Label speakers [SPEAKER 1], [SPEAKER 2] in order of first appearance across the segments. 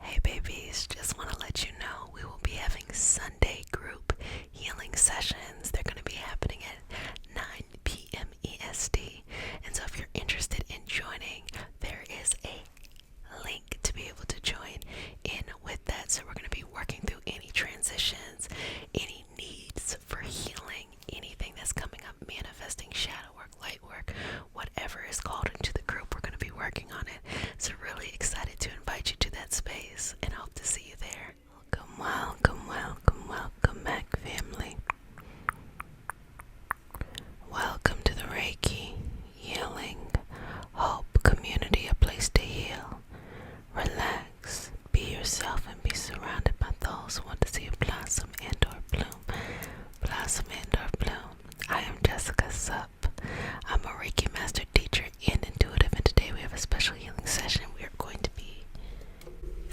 [SPEAKER 1] Hey babies, just want to let you know we will be having Sunday group healing sessions. They're going to be happening at 9 p.m. EST. And so if you're interested in joining, there is a link to be able to join in with that. So we're going to be working through any transitions, any needs for healing, anything that's coming up, manifesting, shadow work, light work, whatever is called into the group, we're going to be working on it. So really excited to invite you to that space and hope to see you there. Welcome back, family. Welcome to the Reiki Healing Hope Community, a place to heal, relax, be yourself, and be surrounded by those who want to see you blossom and or bloom. Blossom and or bloom. I am Jessica Sup. I'm a Reiki Master Teacher and Intuitive, and today we have a special healing session. We are going to be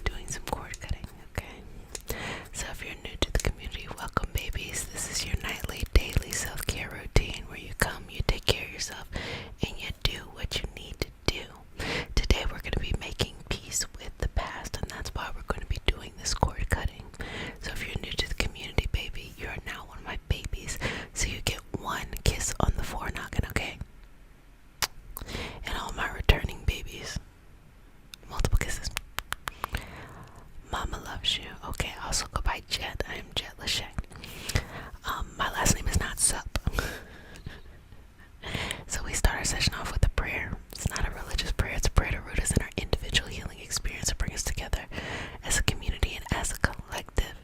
[SPEAKER 1] doing some cord cutting, okay? So if you're new to the community, welcome babies. This is your nightly, daily self-care routine where you come, you take care of yourself, and you do what you need to do. Today we're going to be making peace with the past, and that's why we're going to be doing this cord cutting. So if you're new to the community, baby, you're now one of my babies. So you get one kiss on the forenoggin, okay? And all my returning babies, multiple kisses. Mama loves you. Okay, I also go by Jet. I am Jet Lachey. My last name is not Sup. So we start our session off with a prayer. It's not a religious prayer. It's a prayer to root us in our individual healing experience to bring us together as a community and as a collective.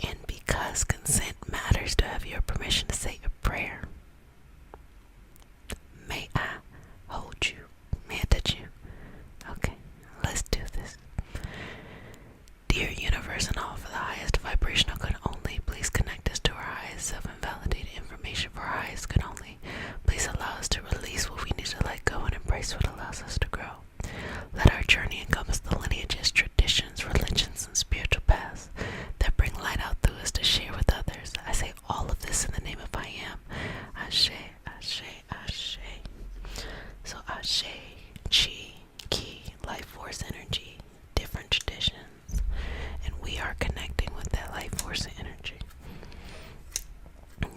[SPEAKER 1] And because consent matters, to have your permission to say a prayer. May I hold you? May I touch you? Okay, let's do this. Dear universe and all for the highest vibrational good only, please connect us to our highest self-invalidated information for our highest good only. Please allow us to release what we need to let go and embrace what allows us to grow. Let our journey encompass the lineages, traditions, religions, and spiritual paths that bring light out through us to share with others. I say all of this in the name of I am. Ashe, Ashe, Ashe. So Ashe, Chi, Ki, life force energy, different traditions, and we are connecting with that life force energy.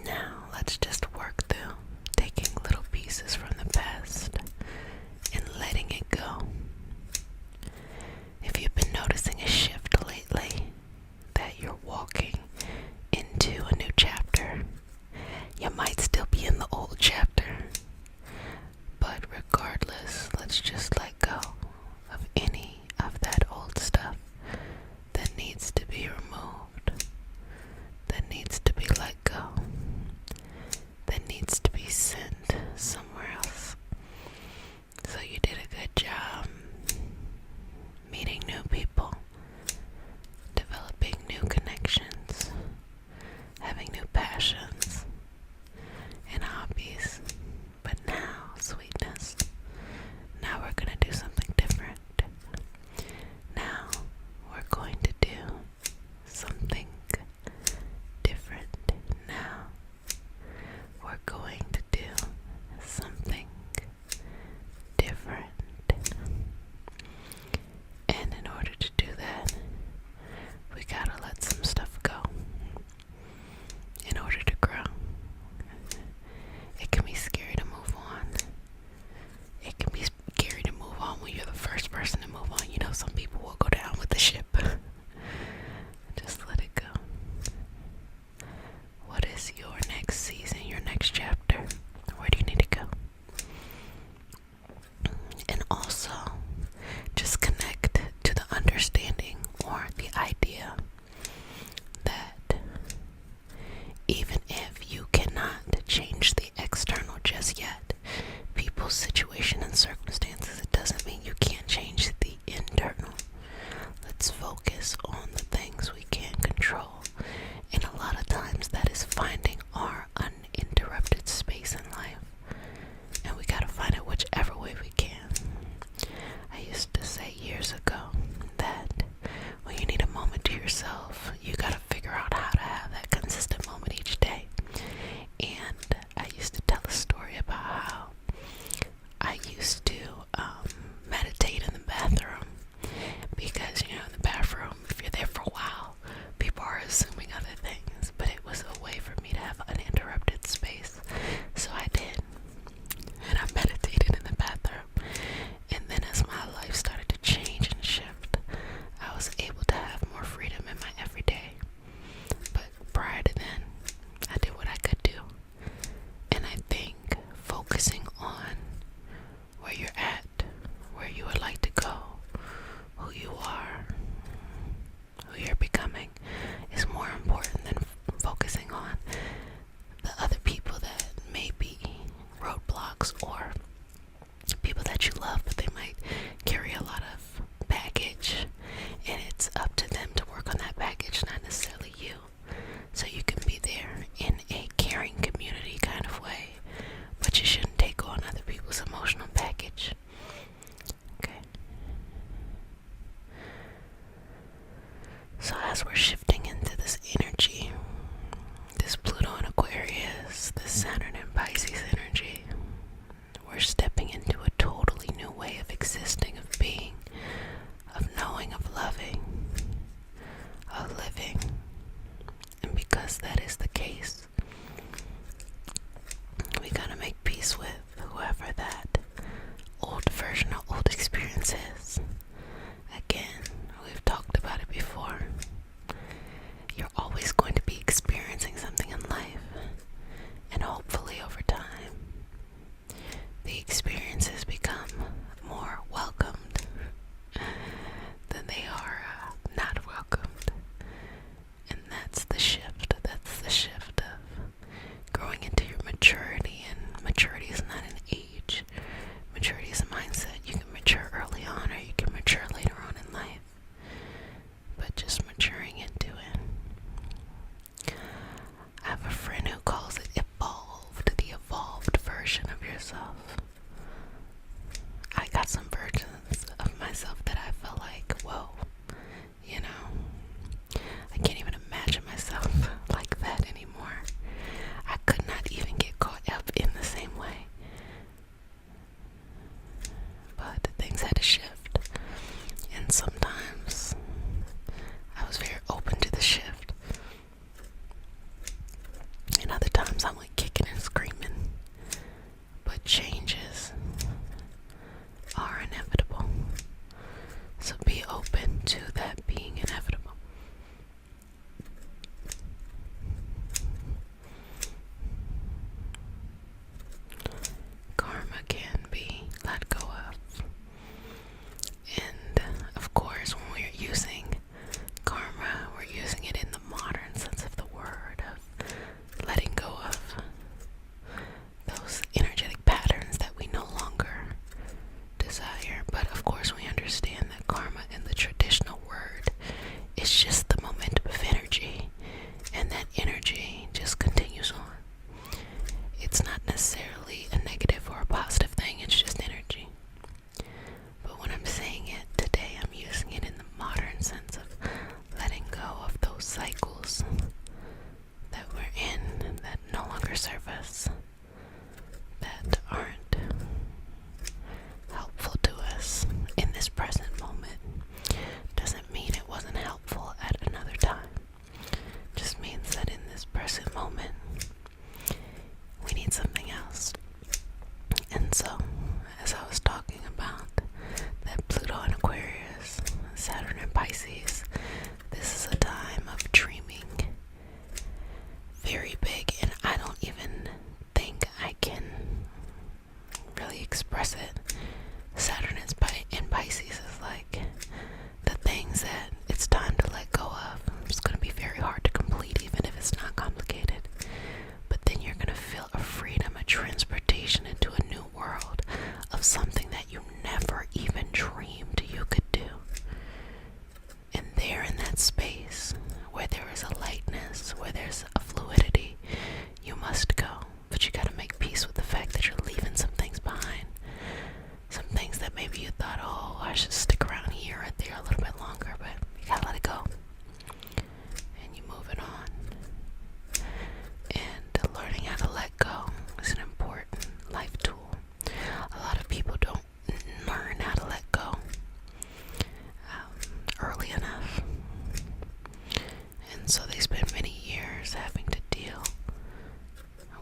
[SPEAKER 1] Now let's just work through taking little pieces from the past and letting it go. If you've been noticing a shift lately, that you're walking into a new chapter, you might still be in the old chapter, but regardless, let's just let go of any of that old stuff that needs to be removed, that needs to be let go, that needs to be sent somewhere else. So you did a good job meeting new people, developing new connections, having new passions and hobbies. But now, sweetness, now we're going to do something different. Now we're going to do something different. Now we're going to do something different. And in order to do that, we gotta let some stuff go in order to grow. It can be scary to move on. It can be scary to move on when you're the first person to move on. You know, some people will go down with the ship. Just let it go. What is your next season, your next chapter? Where do you need to go? And also, just connect to the understanding or the idea that even if you cannot change the external just yet, people's situation and circumstances, it doesn't mean you can't change the internal. Let's focus on the things we can control. And a lot of times that is finding our uninterrupted space in life. And we gotta find it whichever way we can. I used to say years ago that when you need a moment to yourself, you gotta figure out how to have that consistent moment each day. as we're shifting into this energy, this Pluto and Aquarius, this Saturn and Pisces energy, we're stepping into a totally new way of existing, of being, of knowing, of loving, of living. And because that is the case, we gotta make peace with whoever that old version or old experience is. Again, we've talked about it before. You're always going to be experiencing something in life, and hopefully over time, the experiences become more welcomed than they are not welcomed. And that's the shift. That's the shift of growing into your maturity. And maturity is not an age. Maturity is a mindset. You can mature early on, or you can mature later on in life. But just maturing into it. I have a friend who calls it evolved, the evolved version of yourself. I got some versions of myself that I felt like, whoa, you know, I can't even imagine myself like that anymore. I could not even get caught up in the same way. But things had to shift. And sometimes I was very open to the shift. And other times I went kicking and screaming. But changes are inevitable. So be open to that being inevitable. Karma can be let go of. And of course, when we're using karma, we're using it in the modern sense of the word, of letting go of those energetic patterns that we no longer desire. But of course, we understand that karma in the traditional word is just the momentum of energy, and that energy just continues on. It's not necessarily a negative or a positive thing, it's just energy. But when I'm saying it today, I'm using it in the modern sense of letting go of those cycles that we're in and that no longer serve us, that aren't helpful to us in this present moment. Doesn't mean it wasn't helpful at another time. Just means that in this present moment, we need something else. And so, as I was talking about that Pluto and Aquarius, Saturn and Pisces, this is a time of dreaming very big, and I don't even think I can really express it. Saturn in Pisces is like the things that it's time to let go of. It's going to be very hard to complete, even if it's not complicated. But then you're going to feel a freedom, a transportation into a new world of something that you never even dreamed you could do. And there in that space, where there is a lightness, where there's a fluidity, you must go. But you got to make peace with the fact that you're leaving some things behind. Some things that maybe you thought, oh, I should stick around here or there a little bit longer, but you gotta let it go. And you move it on. And learning how to let go is an important life tool. A lot of people don't learn how to let go early enough. And so they spend many years having to deal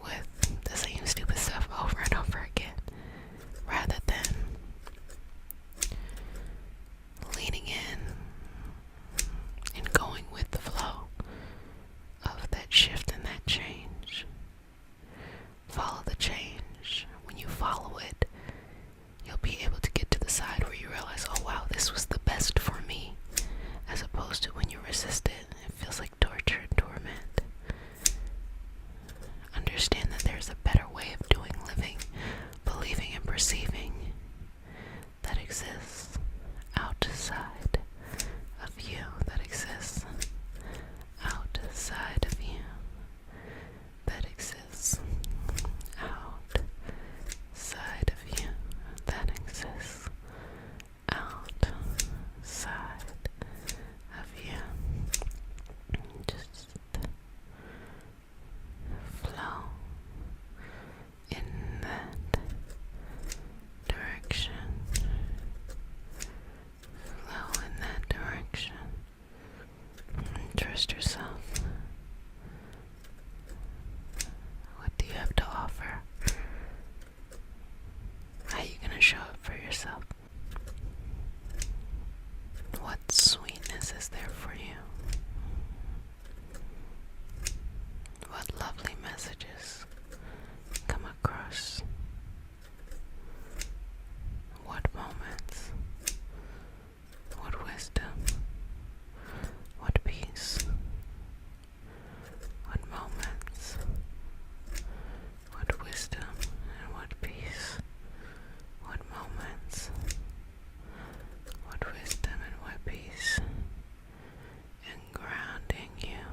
[SPEAKER 1] with the same stupid stuff over and over again, rather than leaning in and going with the flow of that shift and that change. Follow the change. When you follow it, you'll be able to get to the side where you realize, oh wow, this was the best for me, as opposed to when you resist it, it feels like torture. trust yourself. What do you have to offer? How are you going to show up for yourself? What sweetness is there for you? What lovely messages come across? What moments? What wisdom? What peace? What moments? What wisdom and what peace? What moments? What wisdom and what peace? And grounding you.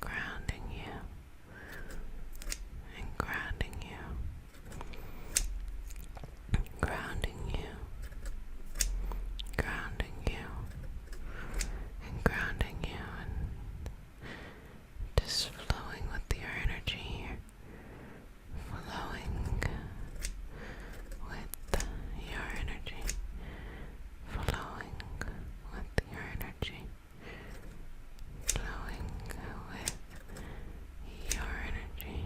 [SPEAKER 1] Grounding you. And grounding you. Grounding you. Grounding you. And grounding you. And just flowing with your energy here. Flowing with your energy. Flowing with your energy. Flowing with your energy.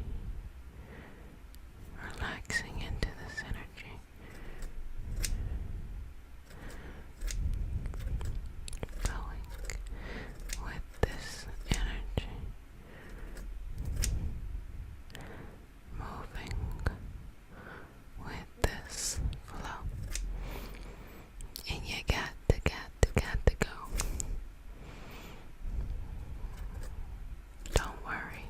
[SPEAKER 1] Relaxing into this energy. Flowing with this energy. Moving with this flow. And you got to go. Don't worry.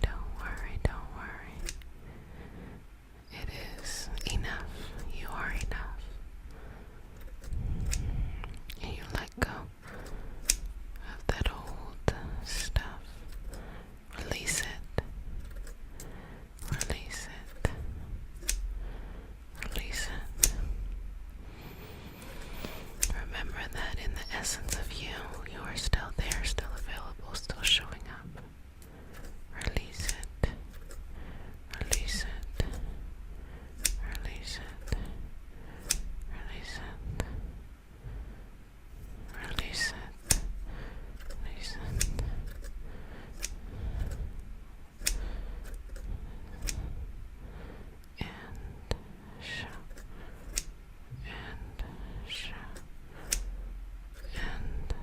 [SPEAKER 1] Don't worry, don't worry. It is enough. You are enough. And you let go of that old stuff. Release it. Release it. Release it. Remember that in the essence of you, you are still there, still available, still showing up. Release it. Release it. Release it. Release it. Release it. Release it. And show. And show. And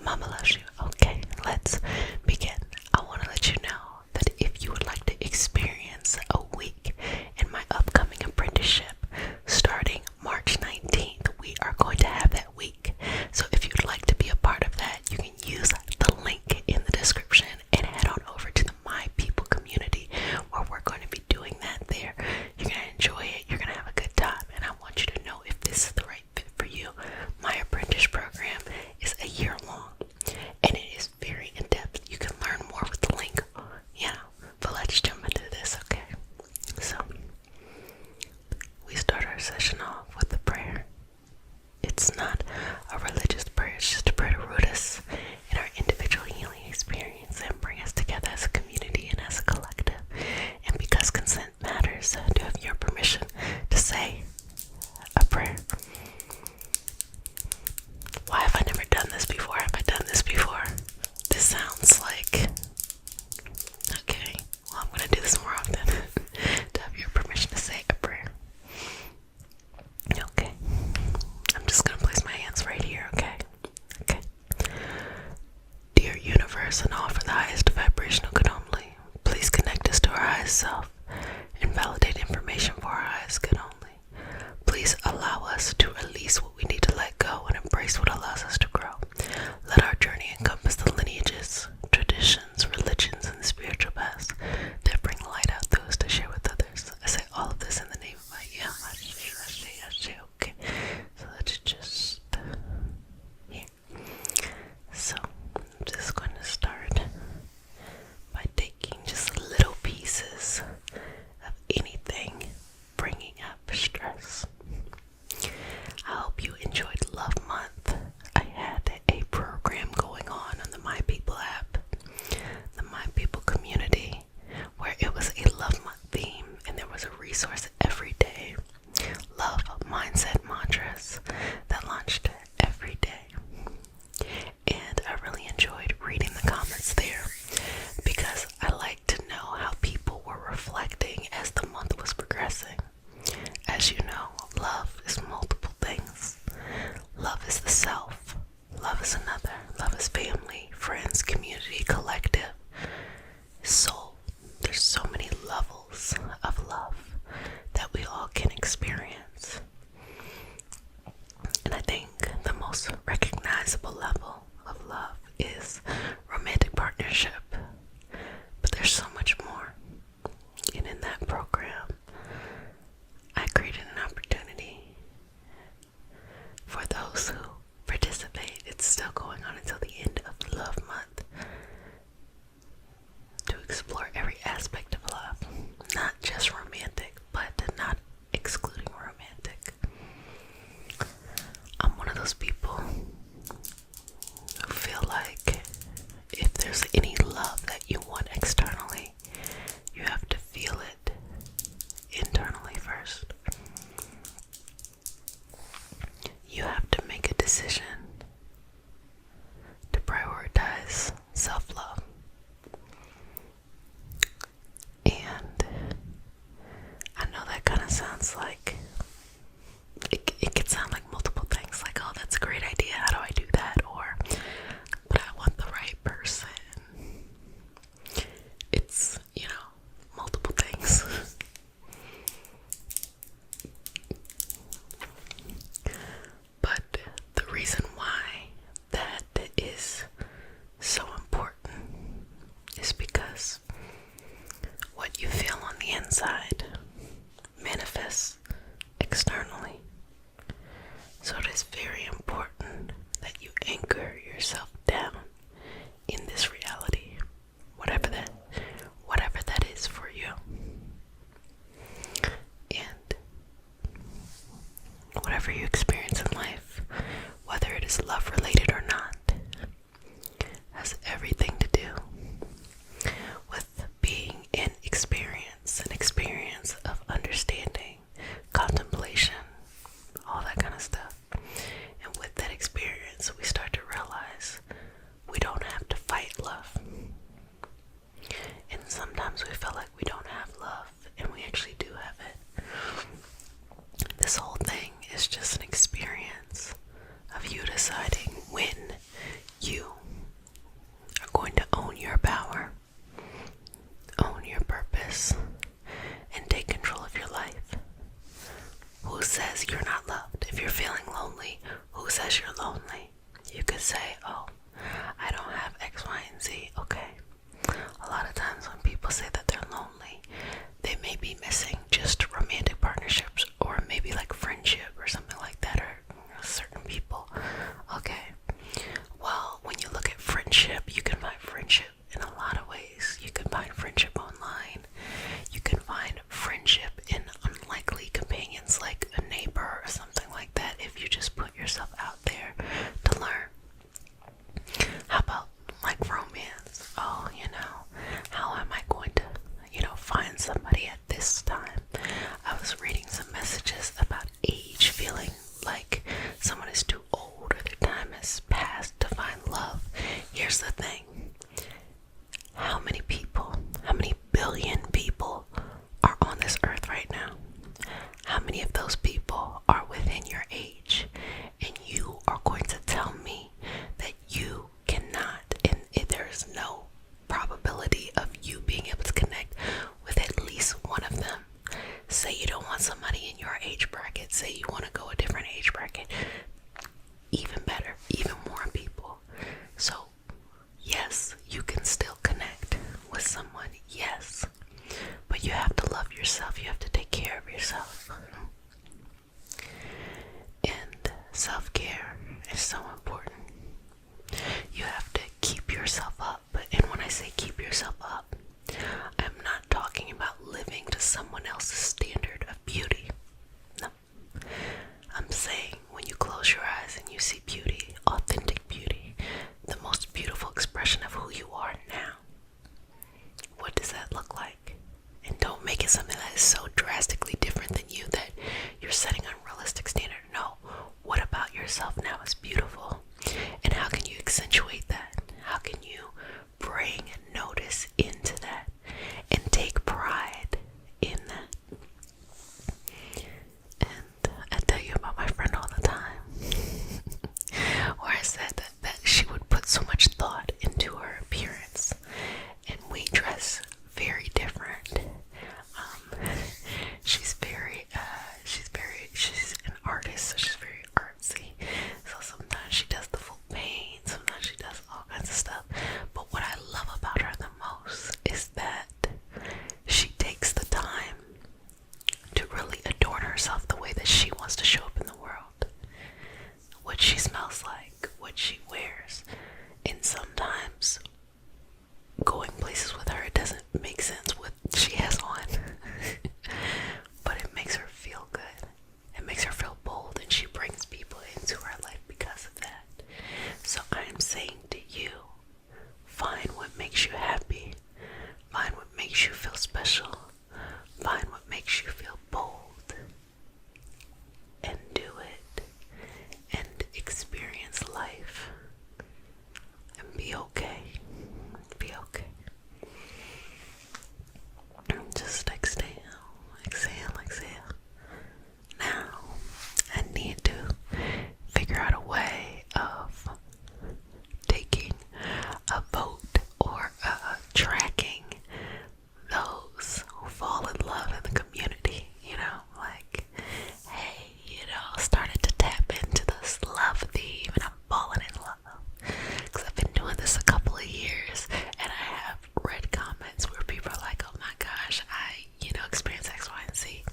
[SPEAKER 1] Mama loves you. Okay, let's begin. I want to let you know that if you would like to experience a week in my upcoming apprenticeship starting March 19th, we are going to have that week. So if you'd like to be a part of that, you can use the link in the description and head on over to the My People community where we're going to be doing that there. You're going to enjoy it. You're going to have a good time. And I want you to know if this is the right fit for you. My apprentice program is a year long and it is very in-depth. You can learn more with the link. Yeah, but let's jump into this, okay? So, we start our session off with a prayer. It's not a religious prayer, it's just a prayer to root us in our individual healing experience and bring us together as a community and as a collective. And because consent matters, I do have your permission to say a prayer. Why have I never done this before? Have I done this before? This sounds like... Okay, well, I'm going to do this more often. To have your permission to say a prayer. Okay. I'm just going to place my hands right here, okay? Okay. Dear universe and all for the highest vibrational good only, please connect us to our highest self and validate information for our highest good only. Please allow us to release what we need to let go and embrace what allows us to grow. Let our journey encompass the lineages, traditions, religions, and the spiritual paths that bring light out those to share with others. I say all of this in the name of my okay. So let's just here. So I'm just going to start by taking just little pieces of anything bringing up stress. I hope you enjoyed Love Month. I had a program going on the My People app, the My People community, where it was a Love Month theme and there was a resource every day. Love mindset mantras that launched every day. And I really enjoyed reading the comments there because I like to know how people were reflecting as the month was progressing. As you know, love is multiple things. Love is the self. Love is another. Love is family, friends, community, collective, soul. There's so many levels of love that we all can experience. And I think the most recognizable level of love is romantic partnership. But there's so much more. And in that program, I created an opportunity for those who participate. It's still going on until the end of Love Month to explore every aspect of love, not just romantic, but not excluding romantic. I'm one of those people say, oh, I don't have X, Y, and Z. Okay. A lot of times when people say that they're lonely, they may be missing just romantic partnerships or maybe like friendship or something like that, or certain people. Okay. Well, when you look at friendship, you can find friendship in a lot of ways. You can find friendship online. You can find friendship in unlikely companions like a neighbor or something like that if you just put yourself out there to learn. How about like romance? Oh, how am I going to, find somebody at this time? I was reading some messages about age, feeling like someone is too old or their time has passed to find love. Here's the thing. How many billion people are on this earth right now? How many of those people are within your age? And you are going to tell me that you cannot, and there is no probability of you being able to connect with at least one of them. Say you don't want somebody in your age bracket. Say you want to go a different age bracket. Even better, even more people. So, yes, you can still connect with someone. Yes. But you have to love yourself. You have to take care of yourself. And self-care is so important. You have to keep yourself up. And when I say keep yourself up, I'm not talking about living to someone else's standard of beauty. No. I'm saying when you close your eyes and you see beauty, authentic beauty, the most beautiful expression of who you are now, what does that look like? And don't make it something that is so drastically different than you that you're setting unrealistic standard. No. What about yourself now is beautiful? And how can you accentuate that? How can you bring notice into that and take pride in that? And I tell you about my friend all the time, where I said that she would put so much thought into her appearance, and we dress very different. She's an artist, so she's very artsy. So sometimes she does the full paint, sometimes she does all kinds of stuff. But what I love about her the most is that she takes the time to really adorn herself the way that she wants to show up in the world. What she smells like, what she wears. And sometimes going places with her, it doesn't make sense what she has on. But it makes her feel good. It makes her feel bold, and she brings people into her life because of that. So I am saying to you, find what makes you happy. Find what makes you feel special. Find what makes you feel bold. And do it. And experience life. And be okay. Be okay. Just exhale. Exhale, exhale. Now, I need to figure out a way of taking a vote or tracking those who fall in love in the community, like, hey, started to tap into this love theme and I'm falling in love. Because I've been doing this a couple of years and I have read comments where people are like, oh my gosh, I, experience X, Y, and Z.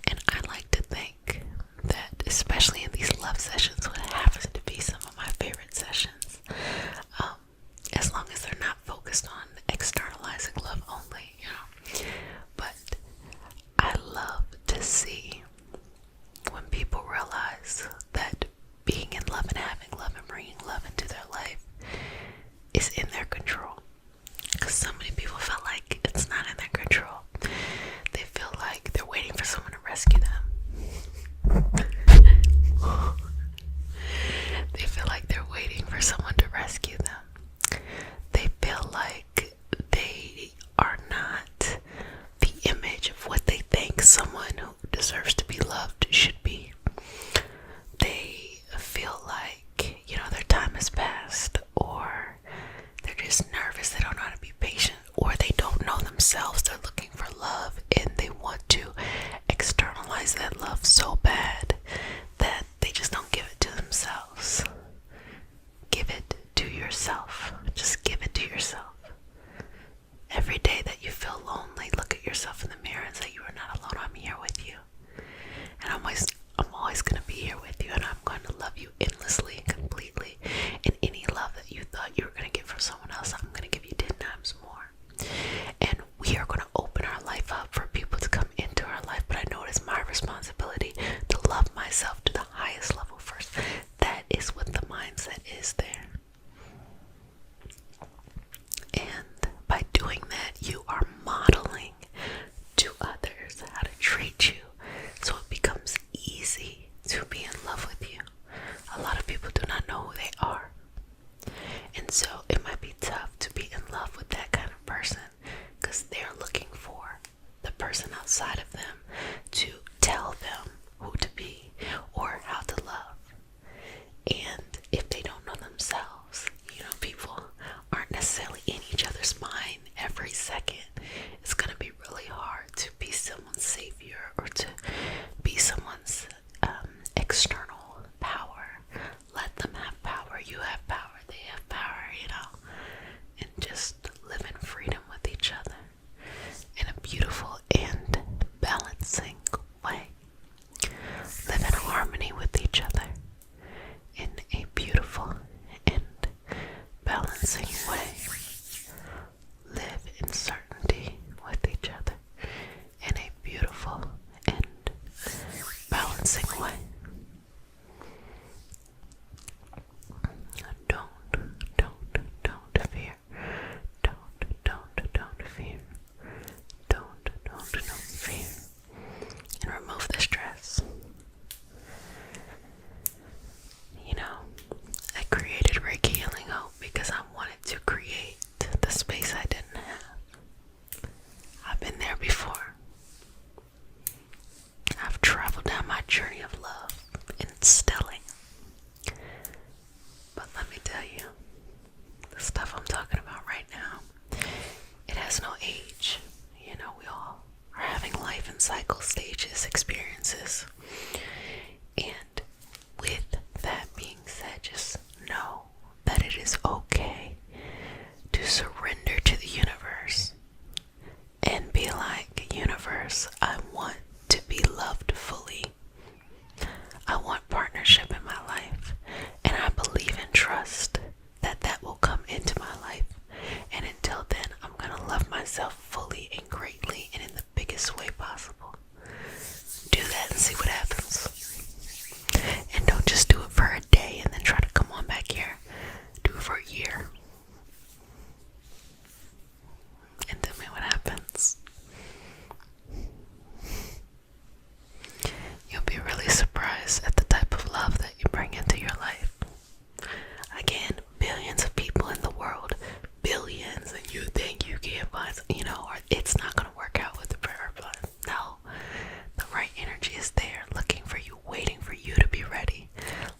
[SPEAKER 1] And I like to think that, especially in these love sessions, what happens to be some of my favorite sessions, as long as they're not focused on externalizing love only, But I love to see when people realize that being in love and having love and bringing love into their life is in their control. Because so many people feel like it's not in their control. They feel like they're waiting for someone to rescue them. They feel like they're waiting for someone to rescue them. They feel like they are not the image of what they think someone who deserves to be loved should be. They feel like, their time has passed, or they're just nervous, they don't know how to be patient, or they don't know themselves, they're looking for love, and they want to externalize that love so bad that they just don't give it to themselves. Give it yourself. Just give it to yourself. Every day that you feel lonely, look at yourself in the mirror and say, you are not alone. I'm here with you. And I'm always going to be here with you. And I'm going to love you endlessly and completely. And any love that you thought you were going to get from someone else, I'm going to give you 10 times more. And we are going to open our life up for people to come into our life. But I know it is my responsibility to love myself to the highest level first. That is what the mindset is there. And by doing that, you are modeling to others how to treat you, so it becomes easy to be in love with you. A lot of people do not know who they are, and so it might be tough to be in love with that kind of person, because they're looking for the person outside of them to tell them who to be or how to love. And if they don't know themselves, people aren't necessarily in each other's mind every second. It's going to be really hard to be someone's savior or to be someone's external power. Let them have power. You have power. They have power, and just live in freedom with each other in a beautiful and balancing way. Live in harmony with each other in a beautiful and balancing way. Live in certainty with each other in a beautiful and balancing way. Don't fear. Don't fear. Don't fear. And remove the stress. I created Reiki Healing Hope because I wanted to create the space I didn't have. I've been there before. I've traveled down my journey of love and instilling. But let me tell you, the stuff I'm talking about right now, it has no age. We all are having life in cycle stages, experiences. And with that being said, just know that it is okay to surrender to the universe and be like, universe, I want to be loved fully. I want partnership in my life, and I believe and trust that that will come into my life. And until then, I'm going to love myself fully and greatly and in the biggest way possible. Do that and see what happens. And don't just do it for a day and then try to come on back here. Do it for a year. And tell me what happens. You'll be really surprised at the type of love that you bring into your life. Again, billions of people in the world. Billions. And you think you can't find, or it's not going to work out with the prayer blood. No. The right energy is there, looking for you, waiting for you to be ready,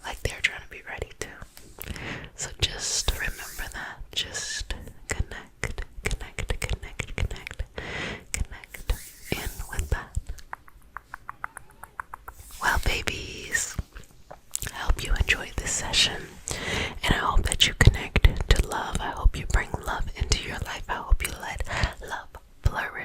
[SPEAKER 1] like they're trying to be ready too. So just remember that. Just connect in with that. Well, babies, I hope you enjoyed this session, and I hope that you connect to love. I hope you bring love into your life. I hope you let love flourish.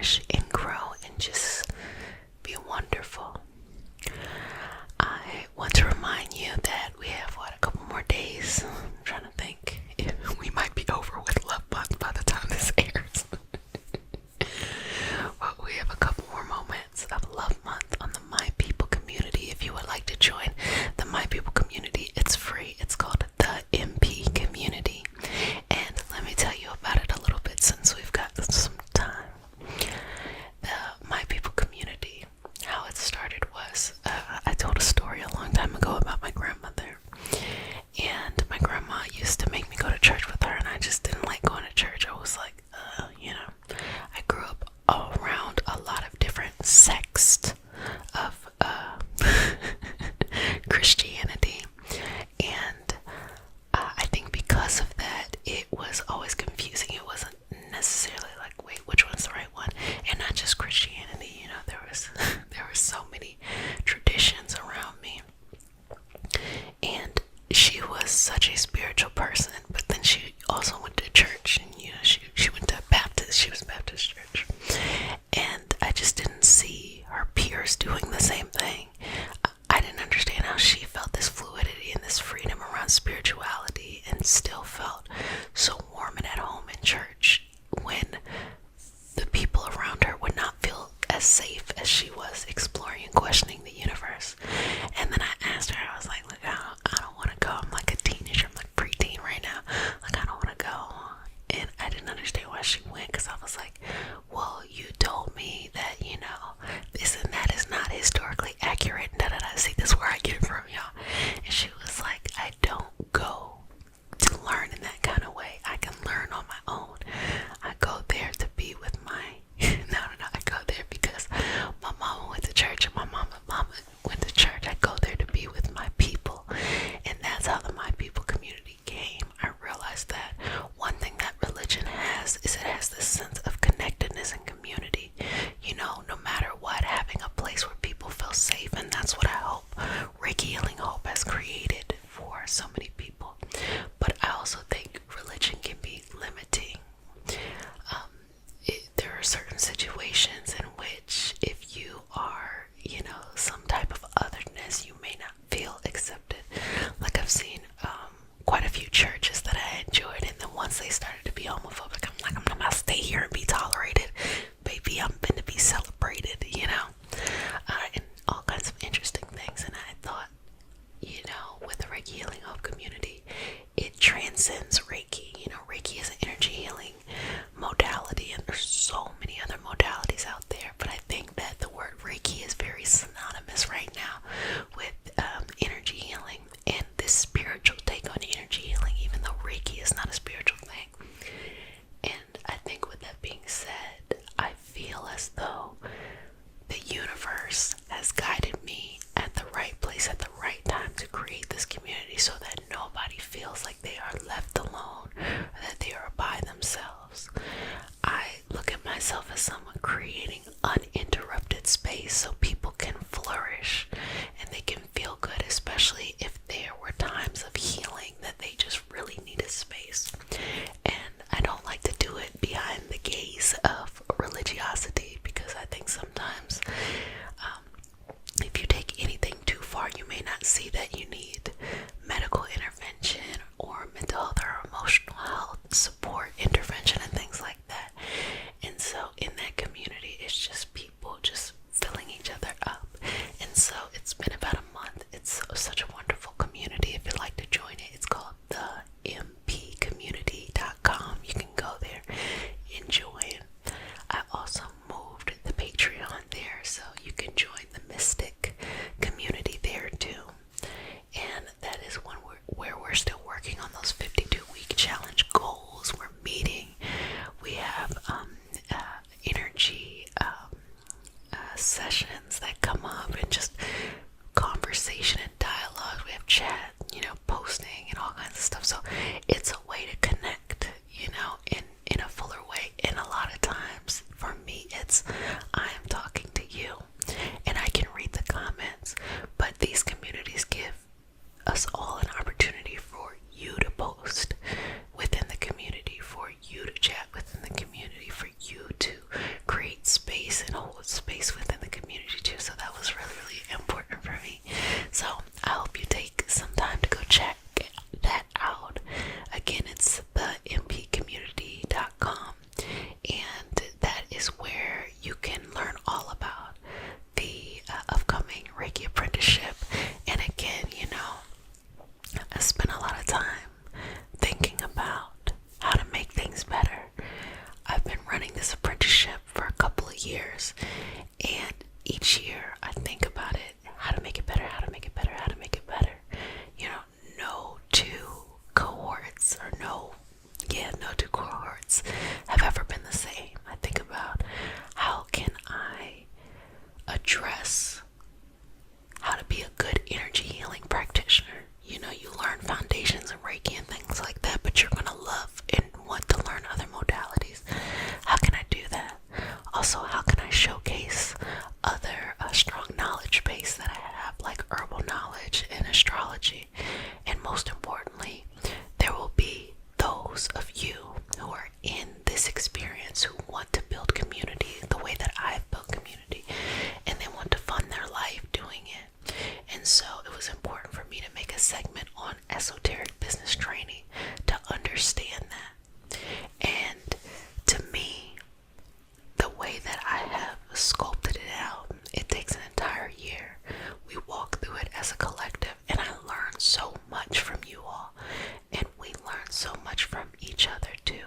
[SPEAKER 1] each other too.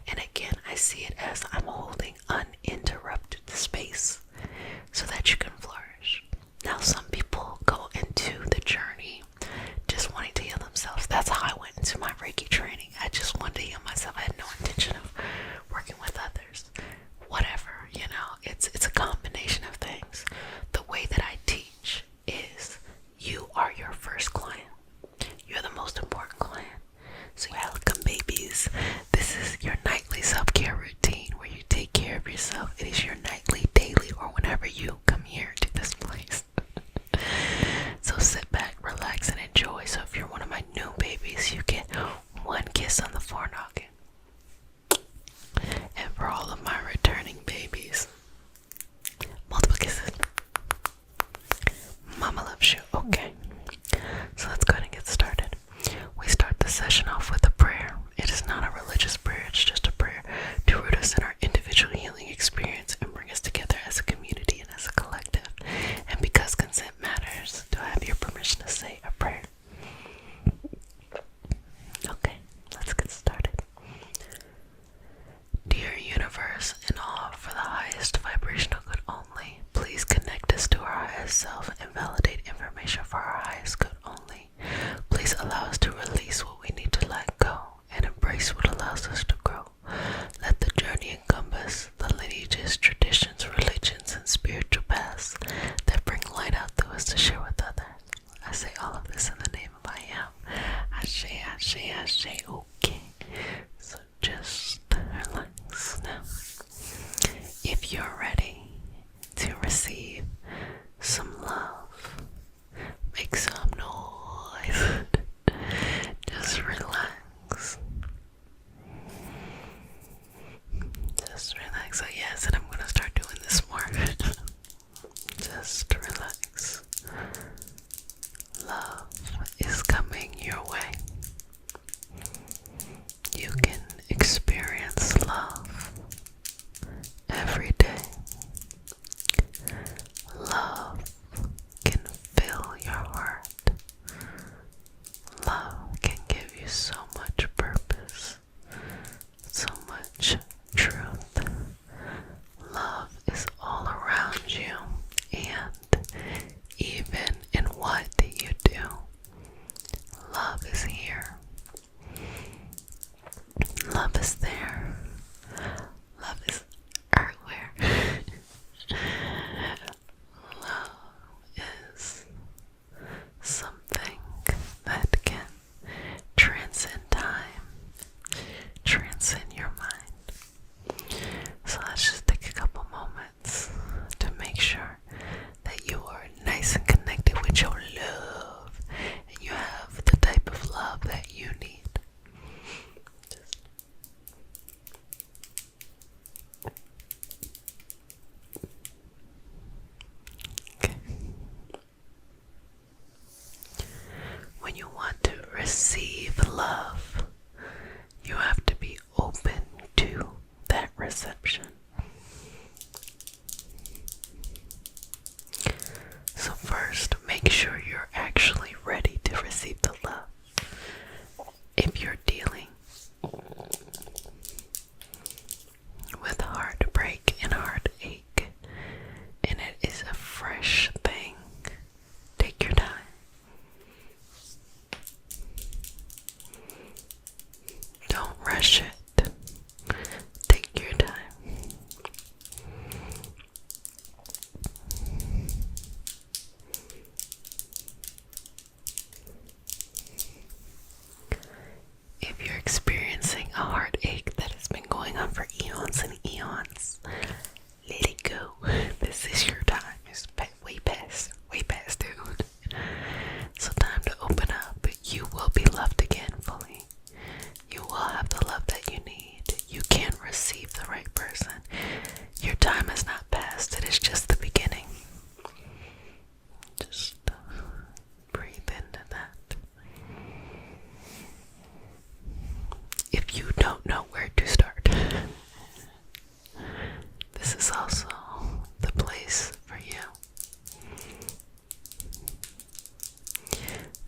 [SPEAKER 1] And again, I see it as I'm holding uninterrupted space so that you can flourish. Now, some people go into the journey just wanting to heal themselves. That's how I went into my Reiki training. I just wanted to heal myself. I had no intention of working with others. Whatever, it's a combination of things. The way that I teach is you are your first client. You're the most important client. So welcome, babies. This is your nightly self-care routine where you take care of yourself. It is your nightly, daily, or whenever you come here to this place. So sit back, relax, and enjoy. So if you're one of my new babies, you get one kiss on the forenoggin. And for all of my returning babies, multiple kisses. Mama loves you. Okay. So let's go ahead and get started. We start the session off with a prayer. It is not a religious prayer, it's just a prayer to root us in our individual healing experience and bring us together as a community and as a collective. And because consent matters, do I have your permission to say a prayer? Okay, let's get started. Dear universe, and all for the highest vibrational good only, please connect us to our highest self and validate information for our highest good only. Please allow us to release what we need to let go and embrace what allows us to grow. Let the journey encompass the lineages, traditions, religions, and spiritual paths that bring light out to us to share with others. I say all of this in the name of I am. Ashe, ashe, ashe. Okay. So just relax now. If you're ready to receive some love, make some noise. Just relax. Just relax. So yes, and I'm gonna start doing this more. Just relax. Love is coming your way. You can experience love every day. Love can fill your heart. Love can give you so much purpose, so much truth. Love is all around you, and even in what you do, love is here. Love is there. Love is everywhere. Love is something that can transcend time, transcend your mind. So let's just take a couple moments to make sure that you are nice and connected with your love and you have the type of love that you need. Okay. When you want to receive love, you have to be open to that reception. So first, make sure you're actually ready to receive the love. If you're dealing with heartbreak and heartache, and it is a fresh thing, take your time. Don't rush it. Take your time. If you're experiencing a heartache that has been going on for eons and eons, let it go. This is your time. It's way past, dude. So time to open up. You will be loved again fully. You will have the love that you need. You can receive the right person. Your time is not past. It is just the beginning. Just breathe into that. If you don't know where to start, this is also the place for you.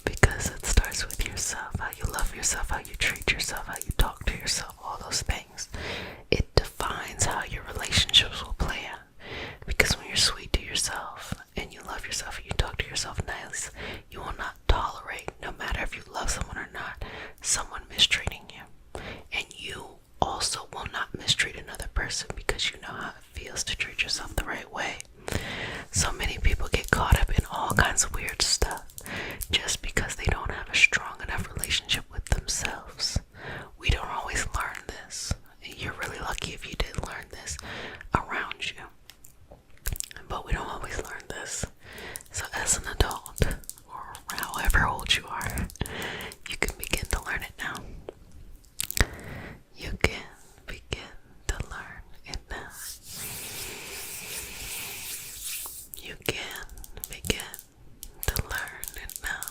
[SPEAKER 1] Because it starts with yourself, how you love yourself, how you treat yourself, how you talk to yourself, person because you know how it feels to treat yourself the right way. So many people get caught up in all kinds of weird stuff just because they don't have a strong enough relationship with themselves. We don't always learn this. You're really lucky if you did learn this around you. But we don't always learn this. So as an adult, or however old you are, you can begin to learn it now. You can begin to learn it now. You can begin to learn it now.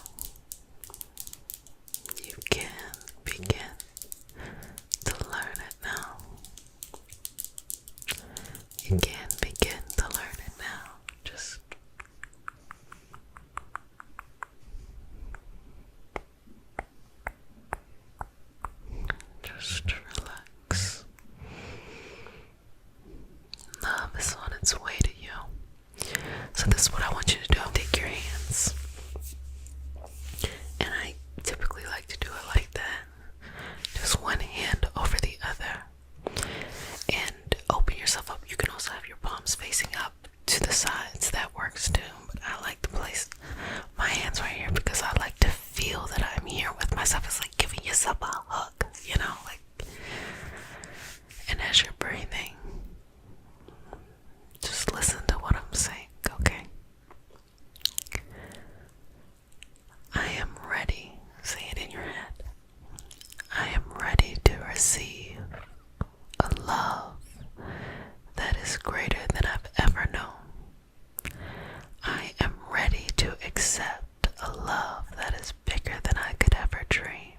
[SPEAKER 1] You can begin to learn it now. You can begin to learn it now. Just relax. Love is on its way to you. So this is what I want you to do. Take your hands. And I typically like to do it like that. Just one hand over the other. And open yourself up. You can also have your palms facing up to the sides. That works too. But I like to place my hands right here because I like to feel that I'm here with myself. It's like giving yourself a hug, you know, like. And as you're breathing, just listen to what I'm saying, okay? I am ready. Say it in your head. I am ready to receive a love that is greater than I've ever known. I am ready to accept a love that is bigger than I could ever dream.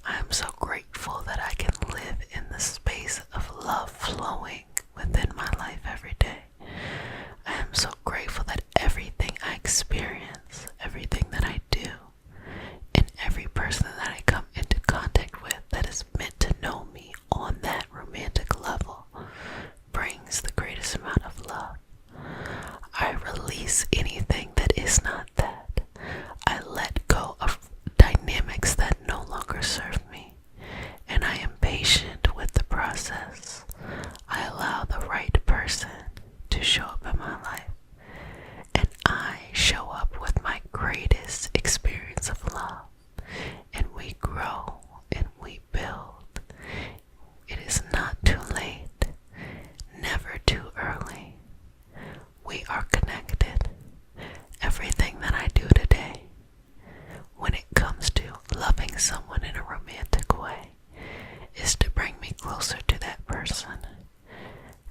[SPEAKER 1] I am so grateful that I can live in the space of love flowing within my life every day. I am so grateful that everything I experience, everything that I do, and every person that I come into contact with that is meant to know me on that romantic level brings the greatest amount of love. I release anything that is not that. I let go of dynamics that no longer serve me, and I am patient with the process. I allow the right person to show up in my life, and I show up with my greatest experience of love, and we grow and we build. It is not too late, never too early. We are connected. Everything that I do today, when it comes to loving someone in a romantic way, is to bring me closer to that person,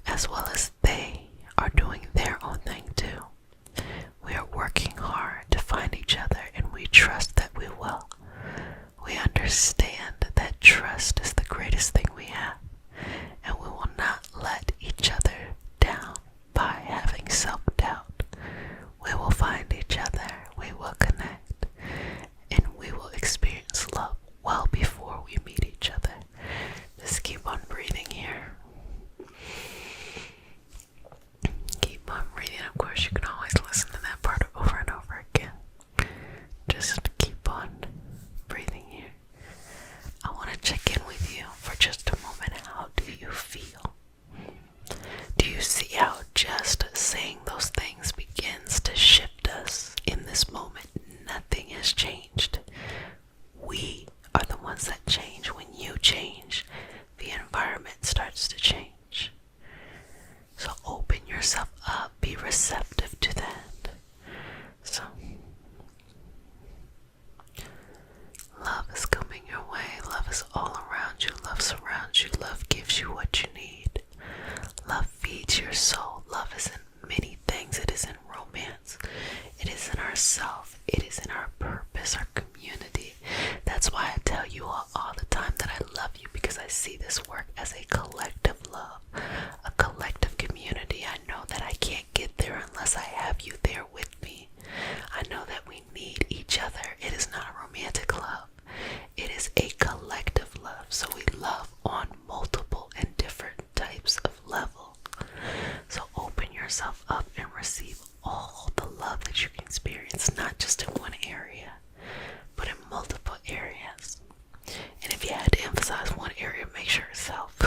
[SPEAKER 1] as well as they are doing their own thing too. We are working hard to find each other, and we trust that we will. We understand that trust is the greatest thing we have, and we will not let each other down by having self-doubt. We will find each other, we will connect, and we will experience love well before we meet each other. Just keep on breathing here. Keep on breathing. Of course, you can always listen to that part over and over again. Just keep on breathing here. I want to check in with you for just a moment. How do you feel? Do you see how just saying those things begins to shift us in this moment? Nothing has changed. We are the ones that change. When you change, the environment starts to change. So open yourself up. Be receptive to that. So love is coming your way. Love is all around you. Love surrounds you. Love gives you what you need. Love feeds your soul. Love is in many things. It is in romance. It is in ourself. It is in our purpose, our community. That's why I tell you all the time that I love you, because I see this work as a collective love, a collective community. I know that I can't get there unless I have you there with me. I know that we need each other. It is not a romantic love. It is a collective love. So we love on multiple and different types of level. So open yourself up and receive all the love that you can experience, not just in one area, but in multiple areas. And if you had to emphasize one area, make sure it's self.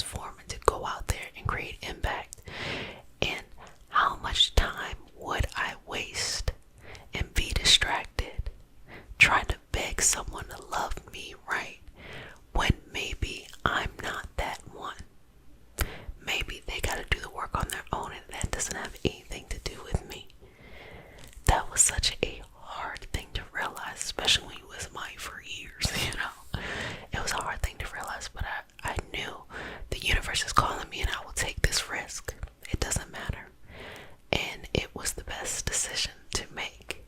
[SPEAKER 1] perform and to go out there and create impact. And how much time would I waste and be distracted trying to beg someone to love me right when maybe I'm not that one? Maybe they got to do the work on their own, and that doesn't have anything to do with me. That was such a hard thing to realize, especially when you was mine for years, It was a hard thing to realize, but I knew the universe is calling me and I will take this risk. It doesn't matter. And it was the best decision to make.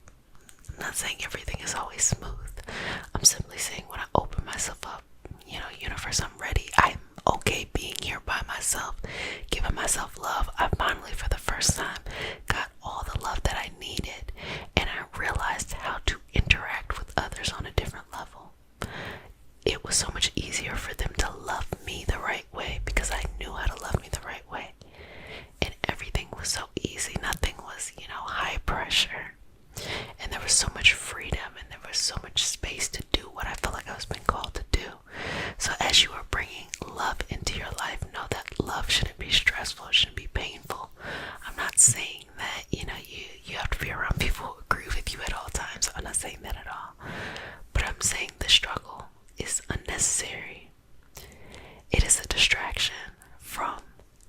[SPEAKER 1] I'm not saying everything is always smooth. I'm simply saying when I open myself up, universe, I'm ready. I'm okay being here by myself, giving myself love. I finally, for the first time, got all the love that I needed, and I realized how to interact with others on a different level. It was so much easier for them to love me the right way because I knew how to love me the right way. And everything was so easy. Nothing was, high pressure. And there was so much freedom, and there was so much space to do what I felt like I was being called to do. So as you are bringing love into your life, know that love shouldn't be stressful. It shouldn't be painful. I'm not saying that, you have to be around people who agree with you at all times. I'm not saying that at all. But I'm saying the struggle is unnecessary. It is a distraction from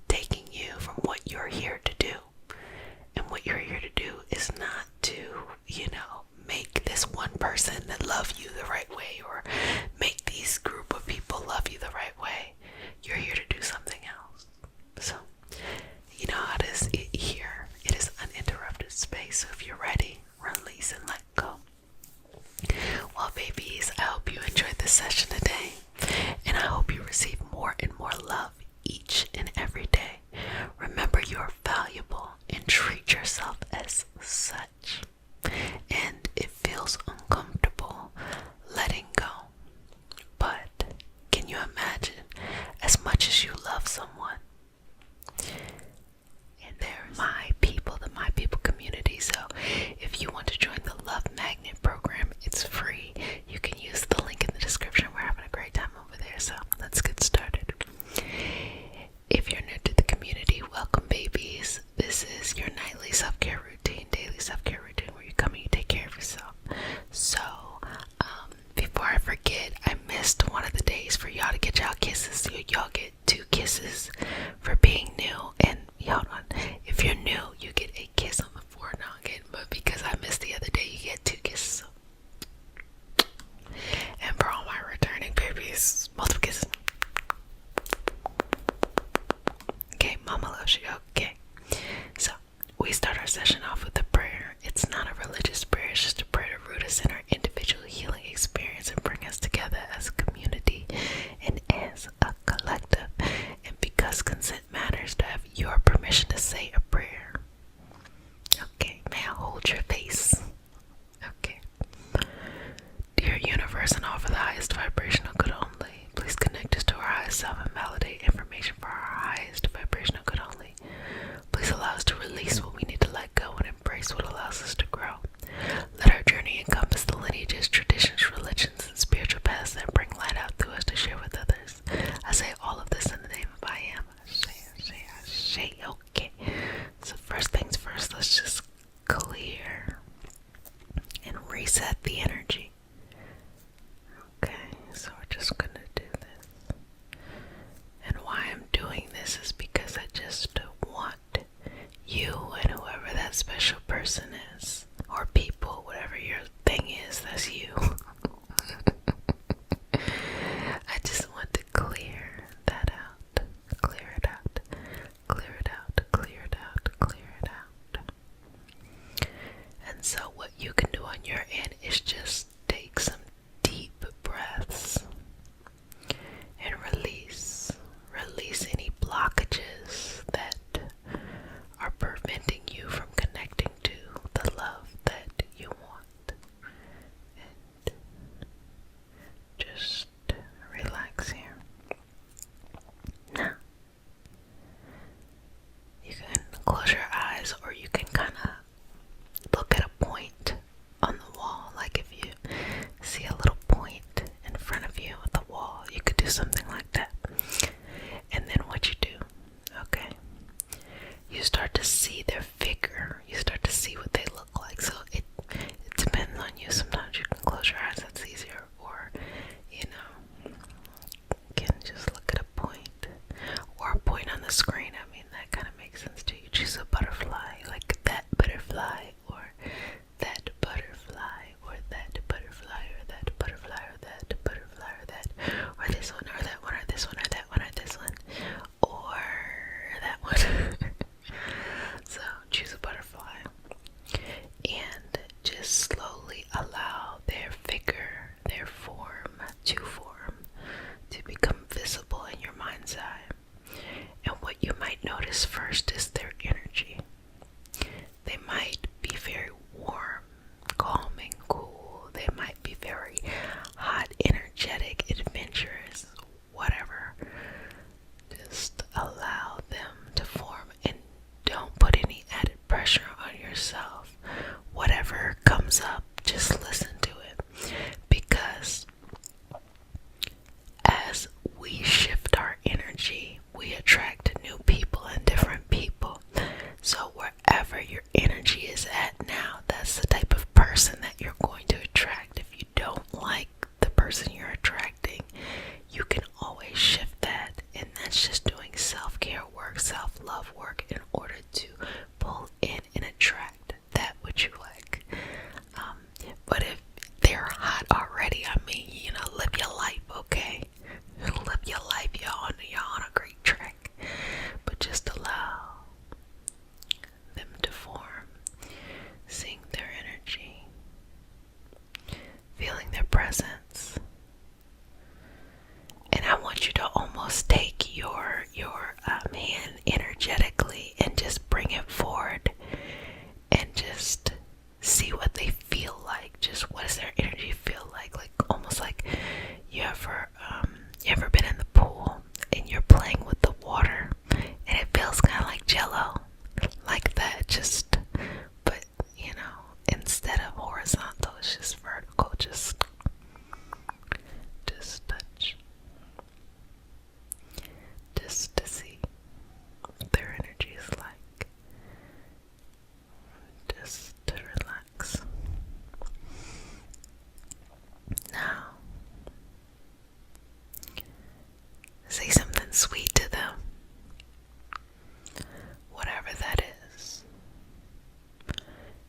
[SPEAKER 1] taking you from what you're here to do. And what you're here to do is not to, make this one person that love you the right way, or make these group of people love you the right way. You're here to do something else. So, you know how it is here. It is uninterrupted space. So if you're ready, release and let go. Well, babies, I hope you enjoyed this session today. And I hope you receive more and more love each and every day. Remember, you're valuable and treat yourself as such. And it feels uncomfortable letting go. But can you imagine, as much as you love someone, and there's my people, the My People community. So if you want to join the Love Magnet program, it's free. You can use the link in the description. We're having a great time over there. So let's get started. If you're new to the community, welcome, babies. This is your nightly self-care routine, daily self-care routine, where you come and you take care of yourself. So, before I forget, I missed one of the days for y'all to get y'all kisses. So y'all get 2 kisses for being new. And hold on, if you're new, you get a kiss on the forehead. But because I missed the other day, you get 2 kisses. And for all my returning babies, multiple kisses. Okay, mama loves you. Okay. So, we start our session off with a prayer. It's not a religious prayer, it's just a prayer to root us in our individual healing experience and bring us together as a community and as a collective. And because notice first is their energy. They might be very warm, calming, cool. They might be very hot, energetic, adventurous, whatever. Just allow them to form and don't put any added pressure on yourself. Whatever comes up, just listen to it. Because as we shift our energy, we attract new people and different people. So wherever your energy is at now, that's the type of person that you're going to attract. If you don't like the person you're attracting, you can always shift that. And that's just doing self-care work, self-love work in order to pull in and attract that which you like. But if they're hot already, I mean, live your life, okay? Live your life, you're on a great track. But just allow them to form, seeing their energy, feeling their presence. And I want you to almost take your hand energetically and just bring it forward and just see what they feel like. Just what does their energy feel like? Like almost like you ever been in the pool and you're playing with the water and it feels kind of like jello, like that. Just, but instead of horizontal, it's just vertical. Just touch. Just to see what their energy is like. Just to relax. Now, say something sweet to them. Whatever that is.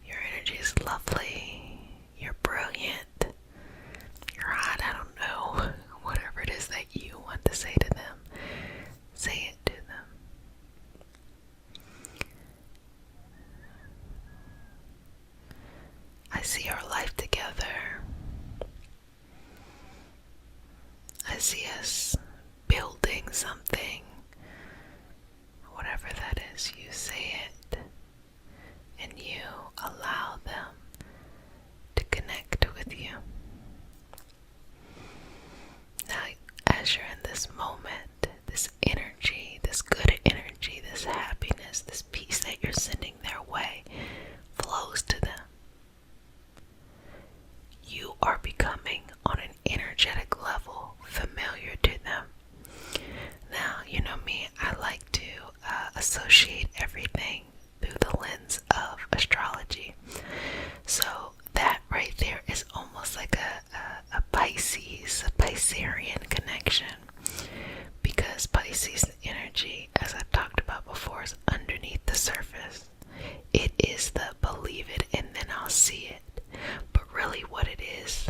[SPEAKER 1] Your energy is lovely. You're brilliant. You're hot. I don't know. Whatever it is that you want to say to them, say it to them. I see our life together. I see us building something. Whatever that is, you say it. And you allow them to connect with you. Now, as you're in this moment, this energy, this good energy, this happiness, this peace that you're sending their way flows to them. You are becoming on an energetic level familiar to them. Now, you know me, I like to associate everything through the lens of astrology. So that right there is almost like a Piscean connection. Because Pisces energy, as I've talked about before, is underneath the surface. It is the believe it and then I'll see it. But really what it is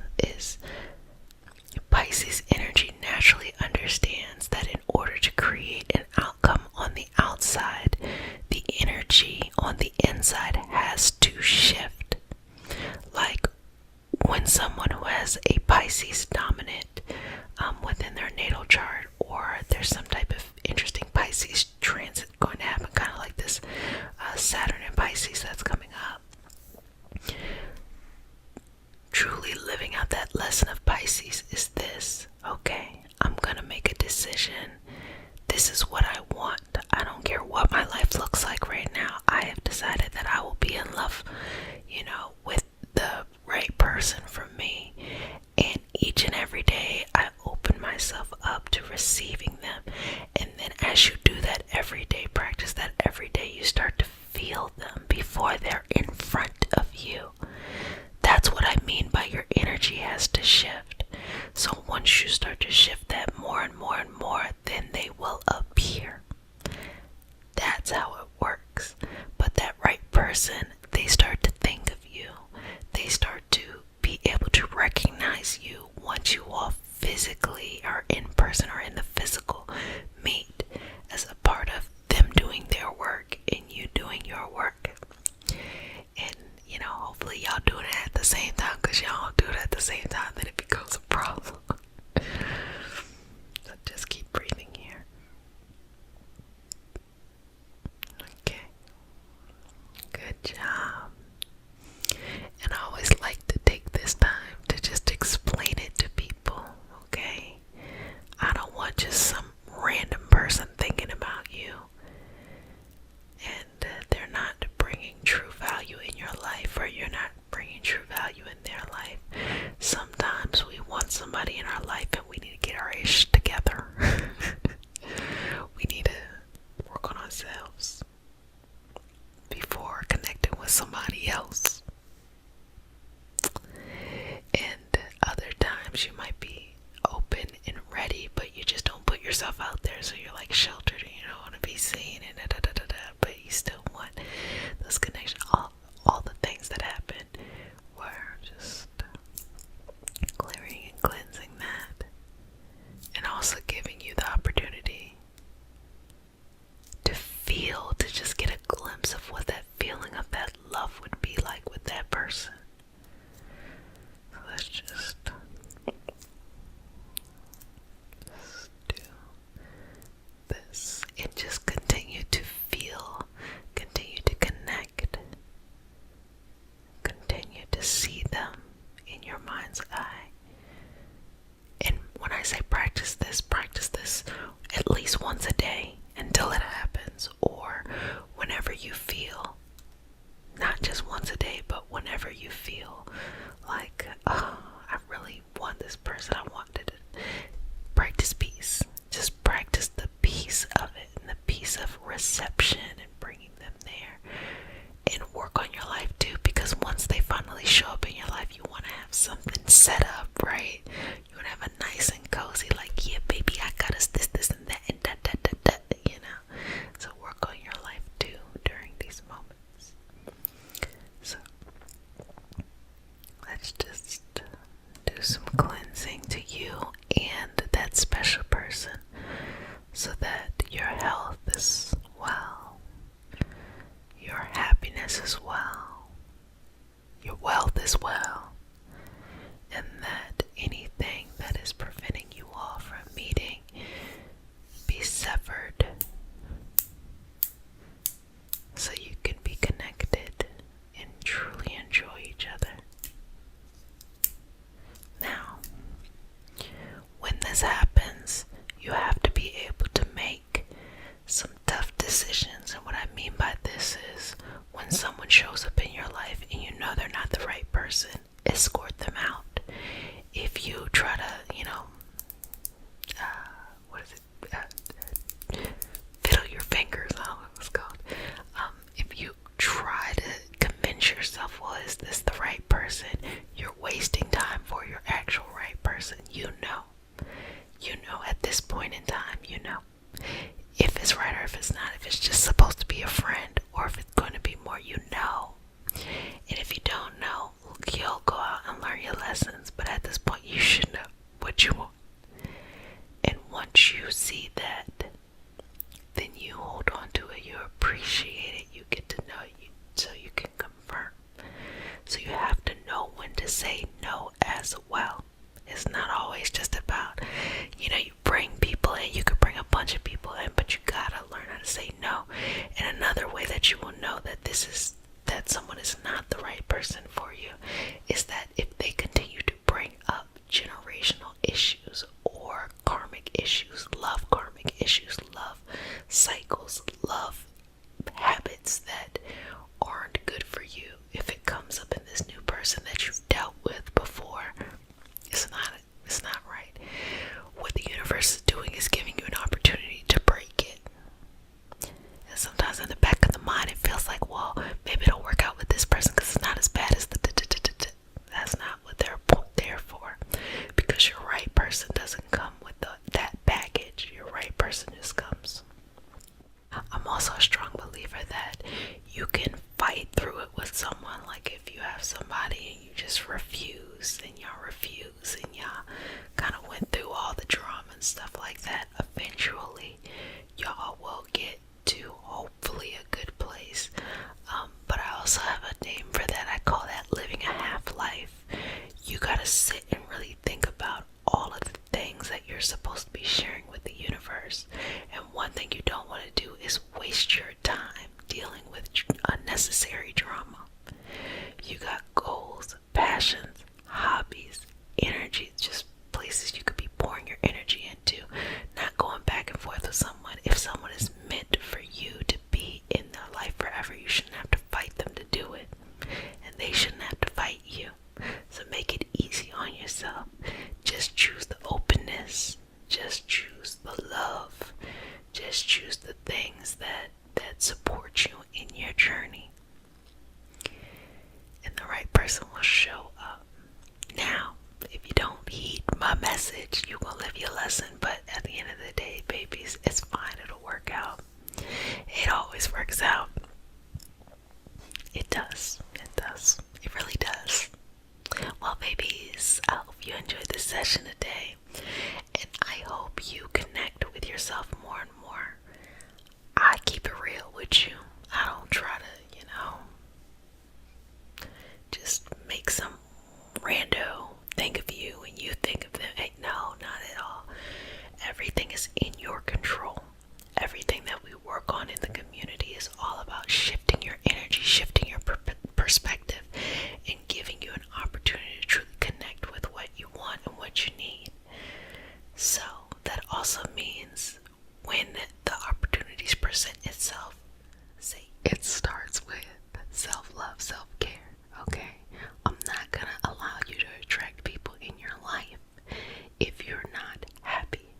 [SPEAKER 1] Pisces energy naturally understands that in order to create an outcome on the outside, the energy on the inside has to shift. Like when someone who has a Pisces dominant within their natal chart, or there's some type of interesting Pisces transit going to happen, kind of like this Saturn and Pisces that's coming up. Truly living out that lesson of Pisces is this: okay, I'm gonna make a decision. This is what I want. I don't care what my life looks like right now. I have decided that I will be in love, with the right person for me. And each and every day I open myself up to receiving them. And then as you do that every day, practice that every day, you start to feel them before they're in front of you. That's what I mean by your energy has to shift. So once you start to shift that more and more and more, then they will appear. That's how it works. But that right person, they start to think of you. They start to be able to recognize you once you all physically are in person or in the physical meet, as a part of them doing their work and you doing your work. And hopefully y'all doing it at the same time, because y'all don't do it at the same time, then it becomes a problem. So just keep breathing here. person. So let's just do this and just continue to feel, continue to connect, continue to see them in your mind's eye. And when I say practice this at least once a day until it happens, or whenever you feel, not just once a day, but whenever you feel like, oh, I really want this person, I wanted it. Practice peace. Just practice the peace of it and the peace of reception and bringing them there. And work on your life too, because once they finally show up in your life, you want to have something set up, right? You want to have a nice and cozy, like, yeah, baby, I got us this, and that, and da, you know? So work on your life too during these moments. So let's just do some cleansing to you and that special person so that your health is well, your happiness is well, your wealth is well, and that anything that is preventing you all from meeting be severed so you can be connected and truly enjoy each other. Now, when this happens, you have to be able to make some tough decisions. And what I mean by this is when someone shows up in your life and you know they're not the right person, escort them out. If you try to, fiddle your fingers, I don't know what it's called. If you try to convince yourself, well, is this the right person? You're wasting time for your actual right person. You know at this point in time, if it's right or if it's not, if it's just supposed to be a friend or if it's going to be more, and if you don't know, you'll go out and learn your lessons, but at this point you should know what you want. And once you see that, then you hold on to it, you appreciate it, you get to know it, so you can confirm. So you have to know when to say no as well. It's not always just about, you bring people in, you could bring a bunch of people in, but you gotta learn how to say no. And another way that you will know that someone is not the right person for you is that if they continue to bring up generational issues or karmic issues, love cycles, love habits that aren't good for you. If it comes up in this new person that you've dealt with before, it's not right. What the universe is doing is giving you an opportunity to break it. And sometimes in the back of the mind it feels like, well, maybe it'll work out with this person because it's not as bad as the That's not what they're there for, because your right person doesn't come with that baggage. Your right person just comes. I'm also a strong believer that you can fight through it with someone. Like if you have somebody and you just refuse and y'all kind of went through all the drama and stuff like that, eventually y'all will get to hopefully a good place. But I also have a name for that. I call that living a half life. You gotta sit and really think about all of the things that you're supposed to be sharing with the universe. And one thing you don't want to do is waste your time dealing with unnecessary drama. You got goals, passions, hobbies, energy, just places you could be pouring your energy into, not going back and forth with someone. If someone is meant for you to be in their life forever, you shouldn't have to fight them to do it, and they shouldn't have to fight you. So make it easy on yourself. Just choose the openness, just choose the love, just choose the things that support you in your journey, and the right person will show up. Now, if you don't heed my message, you will live your lesson, but at the end of the day, babies, it's fine, it'll work out. It always works out. It does. It really does. Well, babies, I hope you enjoyed this session today, and I hope you connect with yourself more and more. I keep it real with you. I don't try to, just is all about shifting your energy, shifting your perspective, and giving you an opportunity to truly connect with what you want and what you need. So that also means when the opportunities present itself, say it starts with self-love, self-care, okay? I'm not gonna allow you to attract people in your life if you're not happy.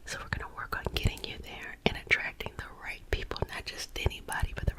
[SPEAKER 1] So we're gonna work on getting you there and attracting the right people, not just anybody, but the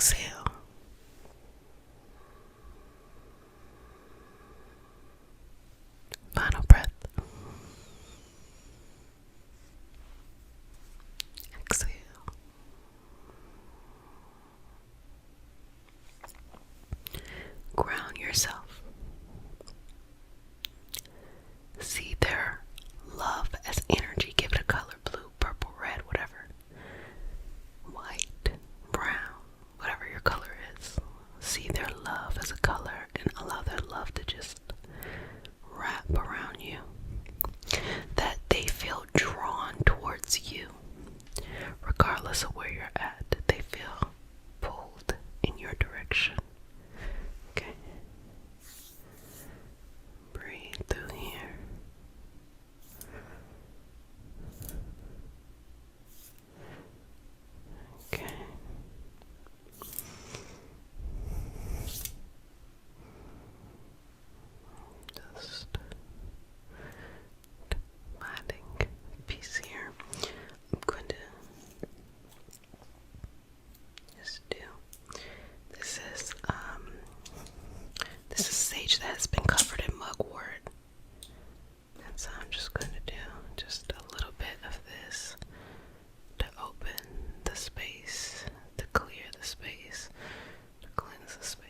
[SPEAKER 1] Exhale. Final breath. Exhale. Ground yourself. See their love as energy. Give it a color: blue, purple, red, whatever. White, brown, whatever your color is. See their love as a color and allow their love to just wrap around you. That they feel drawn towards you. Regardless of where you're at, they feel pulled in your direction. Okay. Breathe through here. Okay. Just finding peace here. I'm going to just do this is sage that has been covered in mugwort. And so I'm just going to do just a little bit of this to open the space, to clear the space, to cleanse the space.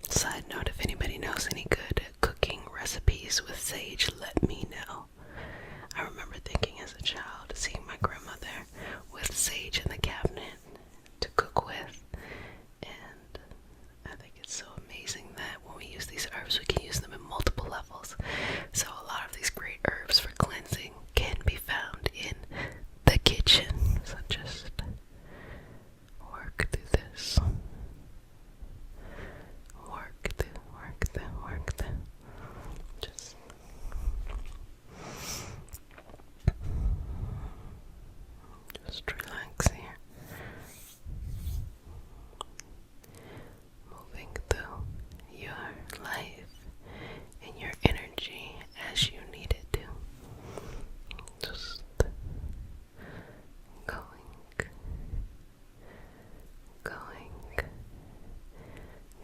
[SPEAKER 1] Side note, if anybody knows any good cooking recipes with sage, let me know. I remember thinking as a child, seeing my grandmother with sage in the cabinet to cook with, and I think it's so amazing that when we use these herbs, we can use them in multiple levels. So a lot of these great herbs for cleansing can be found in the kitchen. So just work through this. Work through. Just relax here. Moving through your life and your energy as you need it to. Just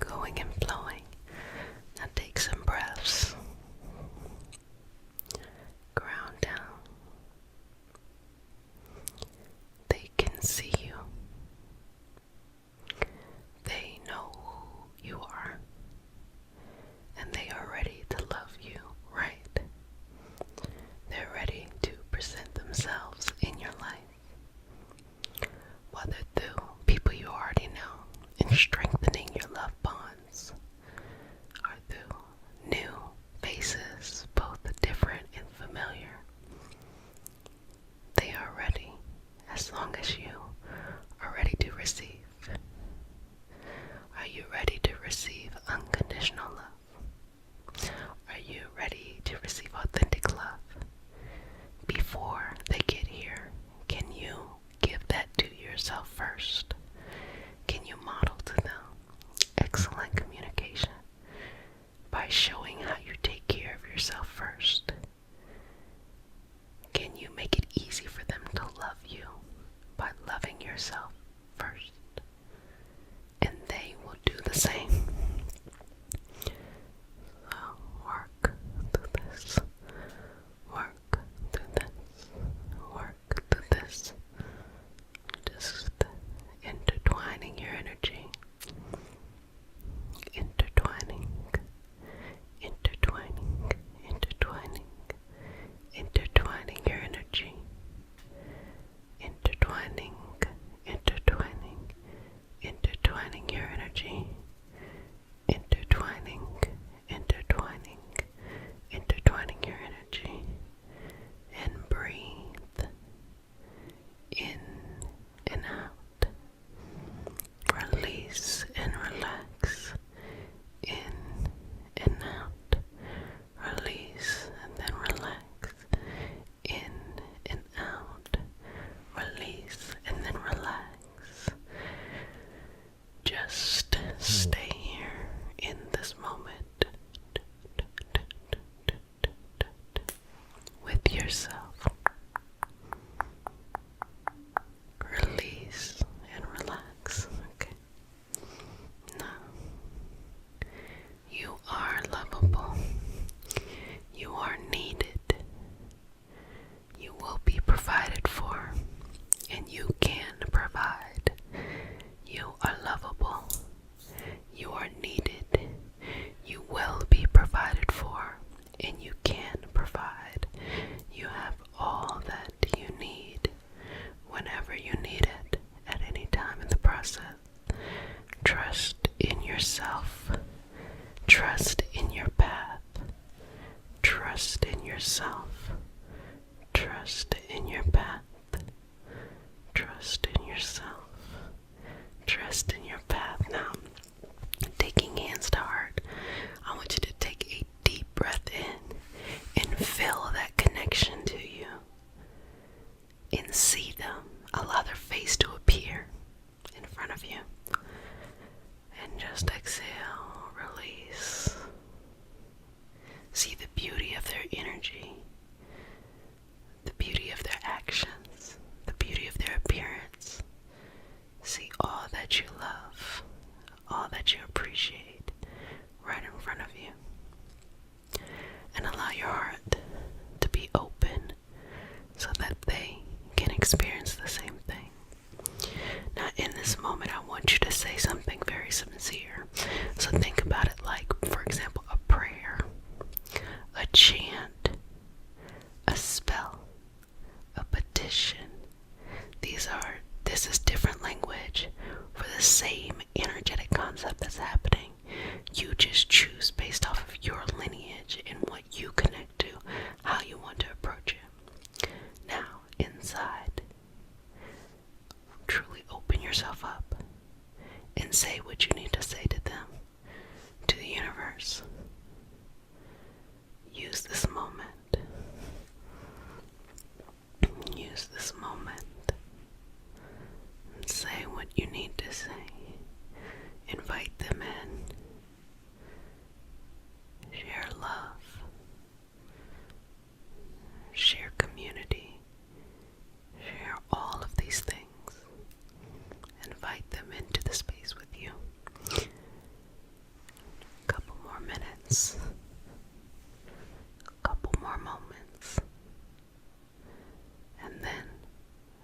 [SPEAKER 1] going and flowing. Now take some breaths. Ground down. They can see you. They know who you are. And they are ready to love you, right? They're ready to present themselves in your life. Whether through people you already know and strengthening your love bonds, or through new faces, both different and familiar. They are ready, as long as you are ready to receive. Are you ready to receive unconditional love? Are you ready to receive authentic love? Before they get here, can you give that to yourself first? Can you model to them excellent communication by showing how you take care of yourself first? Can you make it easy for them to love you by loving yourself first? And they will do the same. So work through this. Work through this. Work through this. Just intertwining your energy. Intertwining. Intertwining your energy. Intertwining your energy. yourself. Trust in your path. Trust in yourself. Trust in your path. Trust in yourself. Trust in your path. Now, taking hands to heart, I want you to take a deep breath in and feel that connection to you. And see them. Allow their face to appear in front of you. And just exhale, release. See the beauty of their energy, the beauty of their actions, the beauty of their appearance. See all that you love, all that you appreciate right in front of you. And allow your heart to be open so that they can experience the same thing. Now, in this moment, I want you to say something very sincere. So think about it like, for example, a prayer, a chant, a spell, a petition. This is different language for the same energetic concept that's happening. You just choose based off of your lineage and what you connect to, how you want to approach it. Now, inside, truly open yourself up and say what you need to say to them, to the universe. Use this moment. Use this moment. And say what you need to say. Invite them in. Share love. Share community. Share all of these things. Invite them into the space with you. A couple more minutes. A couple more moments. And then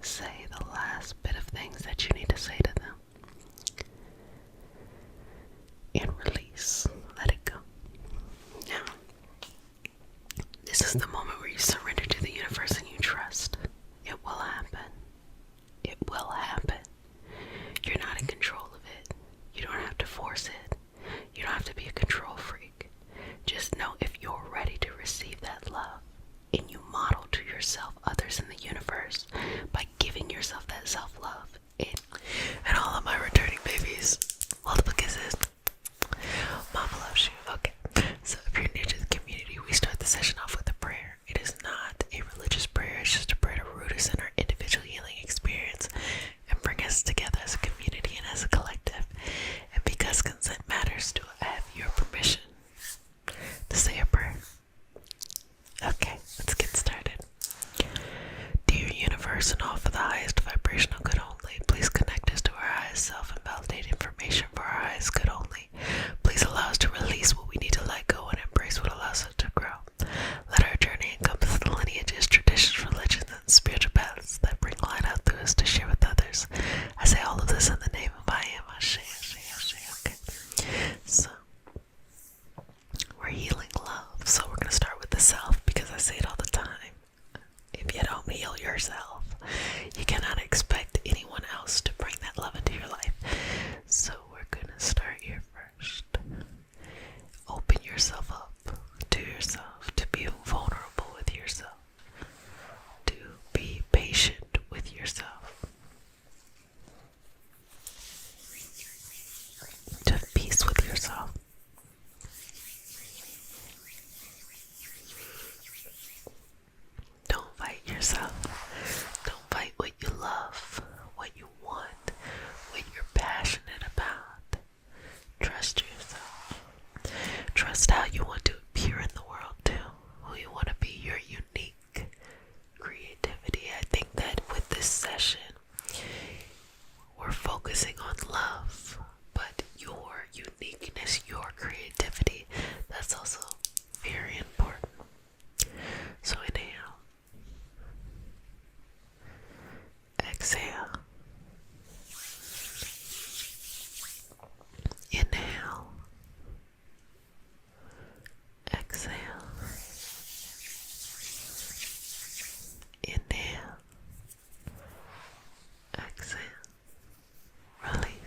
[SPEAKER 1] say the last bit of things that you need to say to them. And release. Let it go. Now, this is the moment where you surrender to the universe and you trust. It will happen. It will happen. You're not in control of it. You don't have to force it. You don't have to be a control freak. Just know if you're ready to receive that love and you model to yourself, others in the universe, by giving yourself that self-love. And all of my returning babies, multiple kisses. Mama loves you. Okay. So if you're new to the community, we start the session off with a prayer. It is not a religious prayer. It's just a prayer to root us in our individual healing experience and bring us together as a community and as a collective. And because consent matters, do I have your permission to say a prayer? Okay, let's get started. Dear universe and all for the highest vibrational good only, please connect us to our highest self and validate information for our highest good only. Please allow us to release what we need to let go and embrace what allows us to grow. Let our journey encompass the lineages, traditions, religions, and spiritual paths that bring light out through us to share with others. I say all of this in the name of I am Ashe, Ashe, Ashe. Okay. So, we're healing love. So we're going to start with the self because I say it all the time. If you don't heal yourself, you cannot expect anyone else to bring that love into your life. So we're going to start here first. Open yourself up to yourself, to be vulnerable with yourself, to be patient with yourself, to have peace with yourself. Don't fight yourself. Don't fight what you love, what you want, what you're passionate about. Trust yourself. Trust how you want to appear in the world too. Who you want to be, your unique creativity. I think that with this session, we're focusing on love, but your uniqueness, your creativity, that's also very important. So inhale. Exhale. Inhale. Exhale. Inhale. Exhale. Release.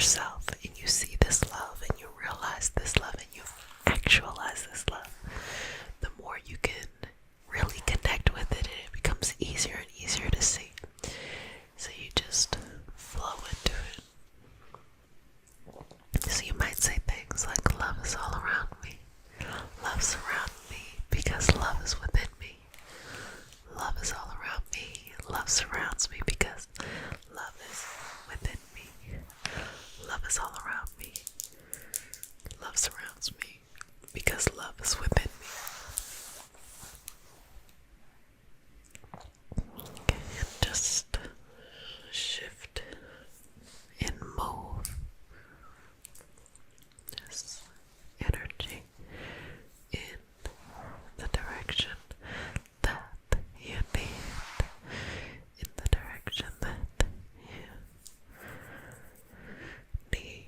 [SPEAKER 1] yourself and you see this love and you realize this love and you actualize this love, the more you can really connect with it and it becomes easier and easier to see. So you just flow into it. So you might say things like, love is all around me. Love surrounds me because love is within me. Love is all around me. Love surrounds me because love is within me. Love is all around me. Love surrounds me because love is within me. Okay, and just shift and move this energy in the direction that you need, in the direction that you need.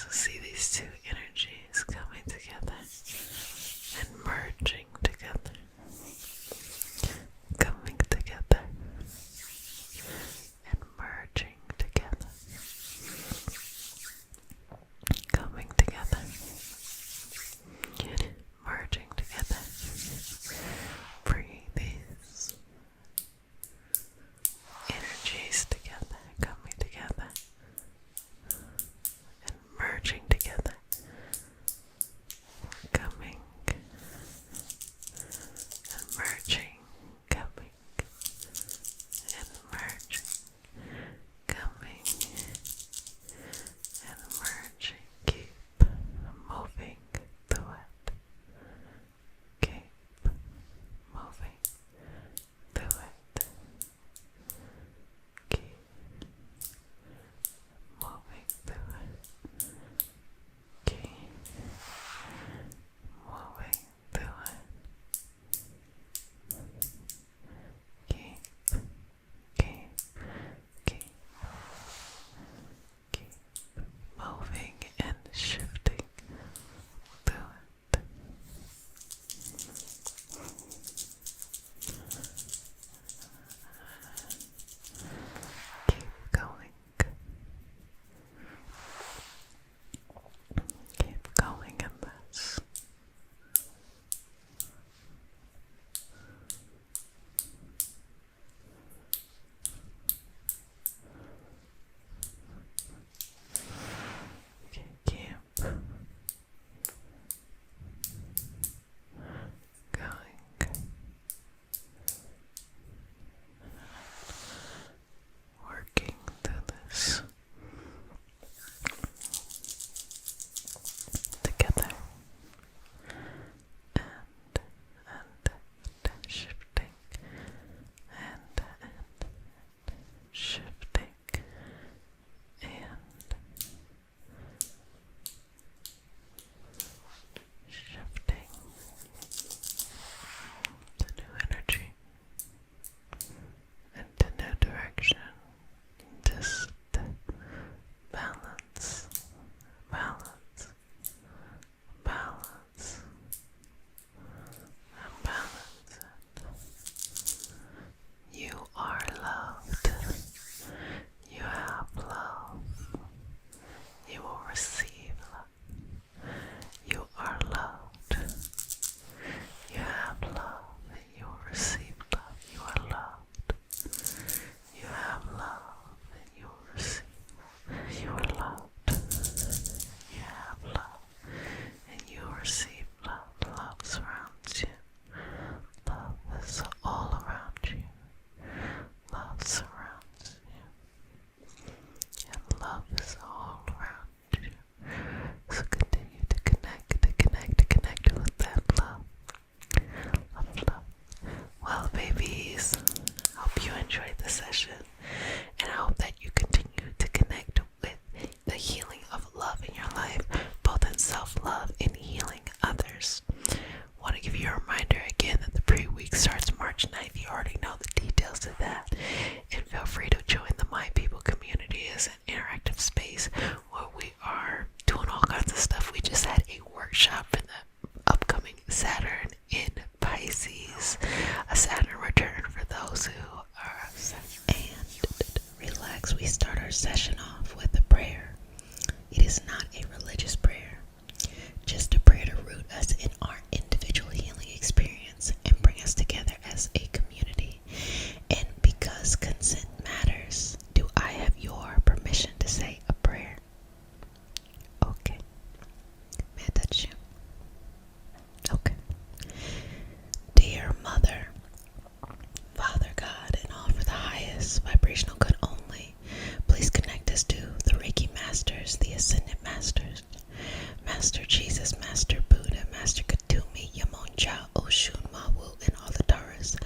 [SPEAKER 1] So see these two energies coming together and merging together, coming together and merging together, coming together, merging together. Bringing these energies together, coming together and merging together, coming and merging, coming and merging, coming and merging. Keep moving through it. Keep moving through it. Keep moving through it. Keep moving through it. Keep, keep moving and shifting through it. Keep going. Keep going in this. Keep going. Working through this together and shifting and shifting and shifting to new energy and to new direction. Just balance, balance, balance, and balance it. You are loved. You have love. You will receive love. You are loved. You have love. You will receive love. You are loved. You have love. And you will receive. You are loved. You have love. And you will receive love. Love surrounds you. Love is all around you. Love surrounds you. And love is all around you. So continue to connect with that love. Love. Well, babies, I hope you enjoyed the session, and I hope that you continue to connect with the healing of love in your life, both in self-love and healing others. Want to give you a reminder again that the pre-week starts March 9th. You already know the details of that. And feel free to join the My People community as an interactive space where we are doing all kinds of stuff. We just had a workshop for the upcoming Saturn in Pisces, a Saturn return for those who are and relax. We start our session off with a prayer. It is not a religious prayer, just a prayer to root us in our individual healing experience and bring us together as a community. And because consent matters, do I have your permission to say a prayer? Okay. May I touch you? Okay. Dear Mother, Father God, and all for the highest vibrational good only, please connect us to the Reiki Masters, the Ascended Masters, Master Jesus, Master Buddha, Master Katumi, Yamonja, Oshun, Mawu, and all the Taras.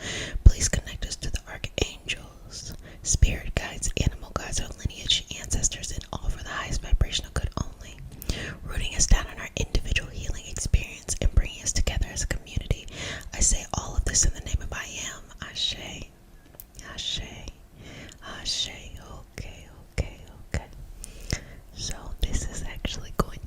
[SPEAKER 1] Please connect us to the Archangels, Spirit Guides, Animal Guides, our lineage, ancestors, and all for the highest vibrational good only, rooting us down in our individual healing experience and bringing us together as a community. I say all of this in the name of I Am. Ashe, Ashe, Ashe. Okay. So this is actually going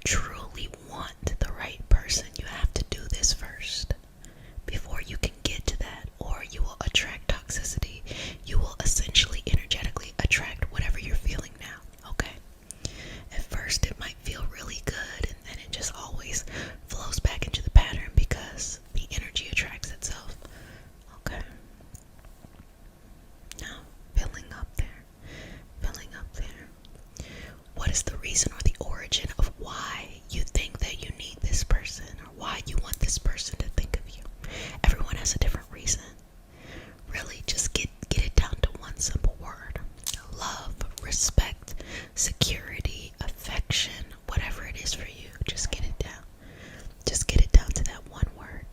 [SPEAKER 1] truly want the right person, you have to do this first before you can get to that, or you will attract toxicity. You will essentially energetically attract whatever you're feeling now, okay? At first it might feel really good, and then it just always flows back into the pattern because the energy attracts itself, okay? Now, filling up there, filling up there. What is the reason or the origin of why you think that you need this person, or why you want this person to think of you? Everyone has a different reason. Really, just get it down to one simple word. Love, respect, security, affection, whatever it is for you. Just get it down. Just get it down to that one word.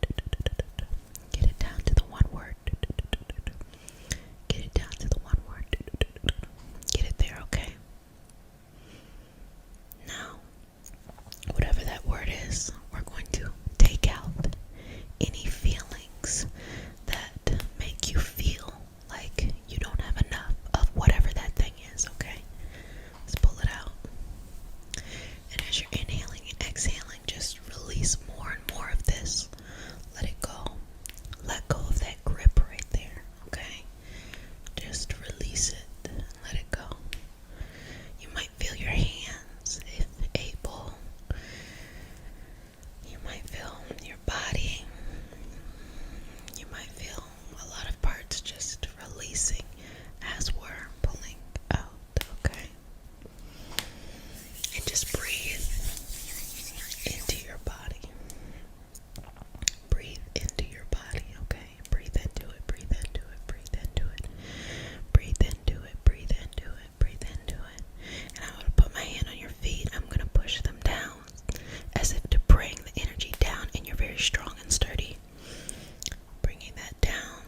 [SPEAKER 1] Get it down to the one word. Get it down to the one word. Get it there, okay? Now, whatever that word is, we're going to take out any feelings that make you feel like you don't have enough of whatever that thing is, okay? Let's pull it out. And as you're inhaling and exhaling, just release more and more of this. Let it go. Let go of that grip right there, okay? Just release it. Let it go. You might feel your hands, if able. You might feel your body. You might feel a lot of parts just releasing as we're pulling out, okay? And just breathe into your body. Breathe into your body, okay? Breathe into it, breathe into it, breathe into it. Breathe into it, breathe into it, breathe into it. And I'm going to put my hand on your feet. I'm going to push them down as if to bring the energy down, and you're very strong and sturdy. Bringing that down.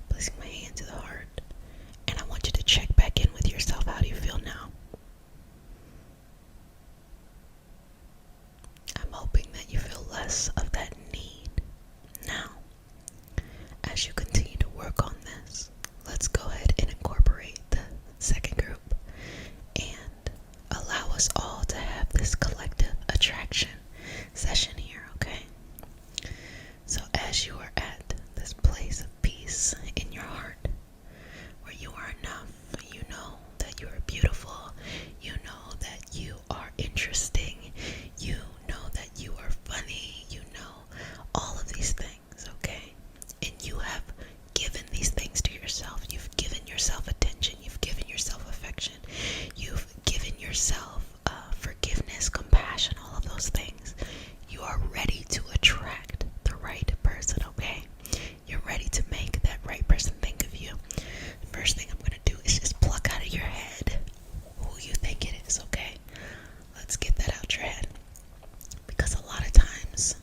[SPEAKER 1] Placing my hand to the heart. And I want you to check back in with yourself. How do you feel now? I'm hoping that you feel less of that need. Now, as you continue to work on this, let's go ahead and incorporate the second group and allow us all to have this collective attraction session here, okay? So as you are at this place of peace in your heart, where you are enough, you know that you are beautiful, you know that you are interesting, you know that you are funny, you know all of these things, okay? And you have given these things to yourself. You've given yourself attention, you've given yourself affection, you've given yourself forgiveness, compassion, all of those things. You are ready to attract the right person, okay? You're ready to make that right person think of you. The first thing I'm going to do is just pluck out of your head who you think it is, okay? Let's get that out your head. Because a lot of times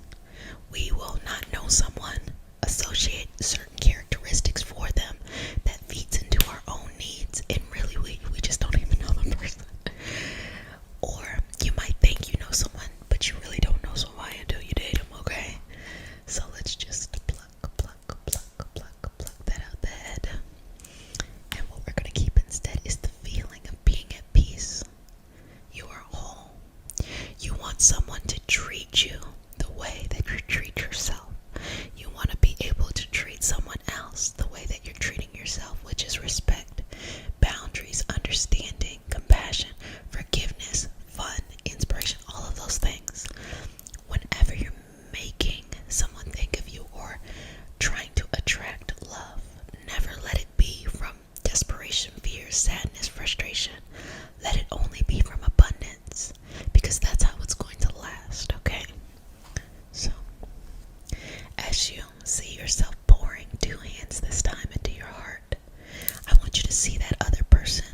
[SPEAKER 1] we will not know someone, associate certain characteristics for them that feeds into our own needs, and really we just don't even know the person. Or you might think you know someone, but you really don't know someone until you date them, okay? So let's just pluck that out the head. And what we're going to keep instead is the feeling of being at peace. You are whole. You want someone to treat you the way that you treat yourself. You want to be able to treat someone else the way that you're treating yourself, which is respect, boundaries, understanding, compassion, forgiveness, fun, inspiration, all of those things. Whenever you're making someone think of you or trying to attract love, never let it be from desperation, fear, sadness, frustration. Let it only be from abundance, because that's how it's going to last, okay? So, as you see yourself pouring 2 hands this time into your heart, I want you to see that other person,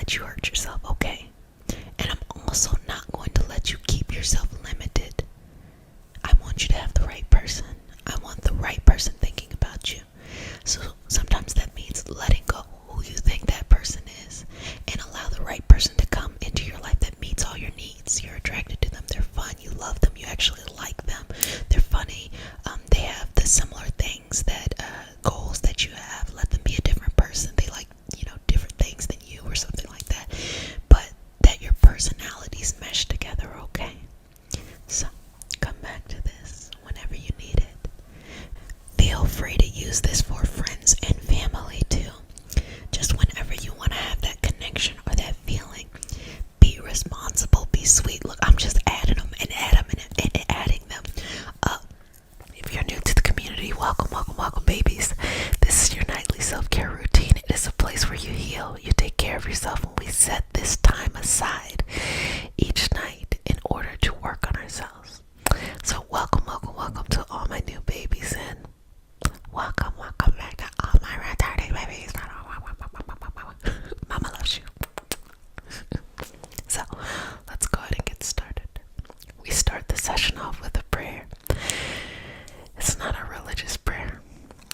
[SPEAKER 1] let you hurt yourself, okay? And I'm also not going to let you keep yourself limited. I want you to have the right person. I want the right person thinking about you. So sometimes that means letting go who you think that person is and allow the right person to come into your life that meets all your needs. You're attracted to them. They're fun. You love them. You actually like them. They're funny. They have the similar things that goals that you have. Let them be a different person. They like, different things than you or something like that. But that your personalities mesh together, okay? So come back to this whenever you need it. Feel free to use this for friends and family too. Just whenever you want to have that connection or that feeling, be responsible, be sweet. Look, I'm just adding them and adding them up. If you're new to the community, welcome, welcome, welcome, babies. This is your nightly self-care routine. It is a place where you heal, you take care of yourself, and we set this time aside each night in order to work on ourselves. So welcome, welcome, welcome to all my new babies, and welcome, welcome back to all my retarded babies. Mama loves you. So let's go ahead and get started. We start the session off with a prayer. It's not a religious prayer.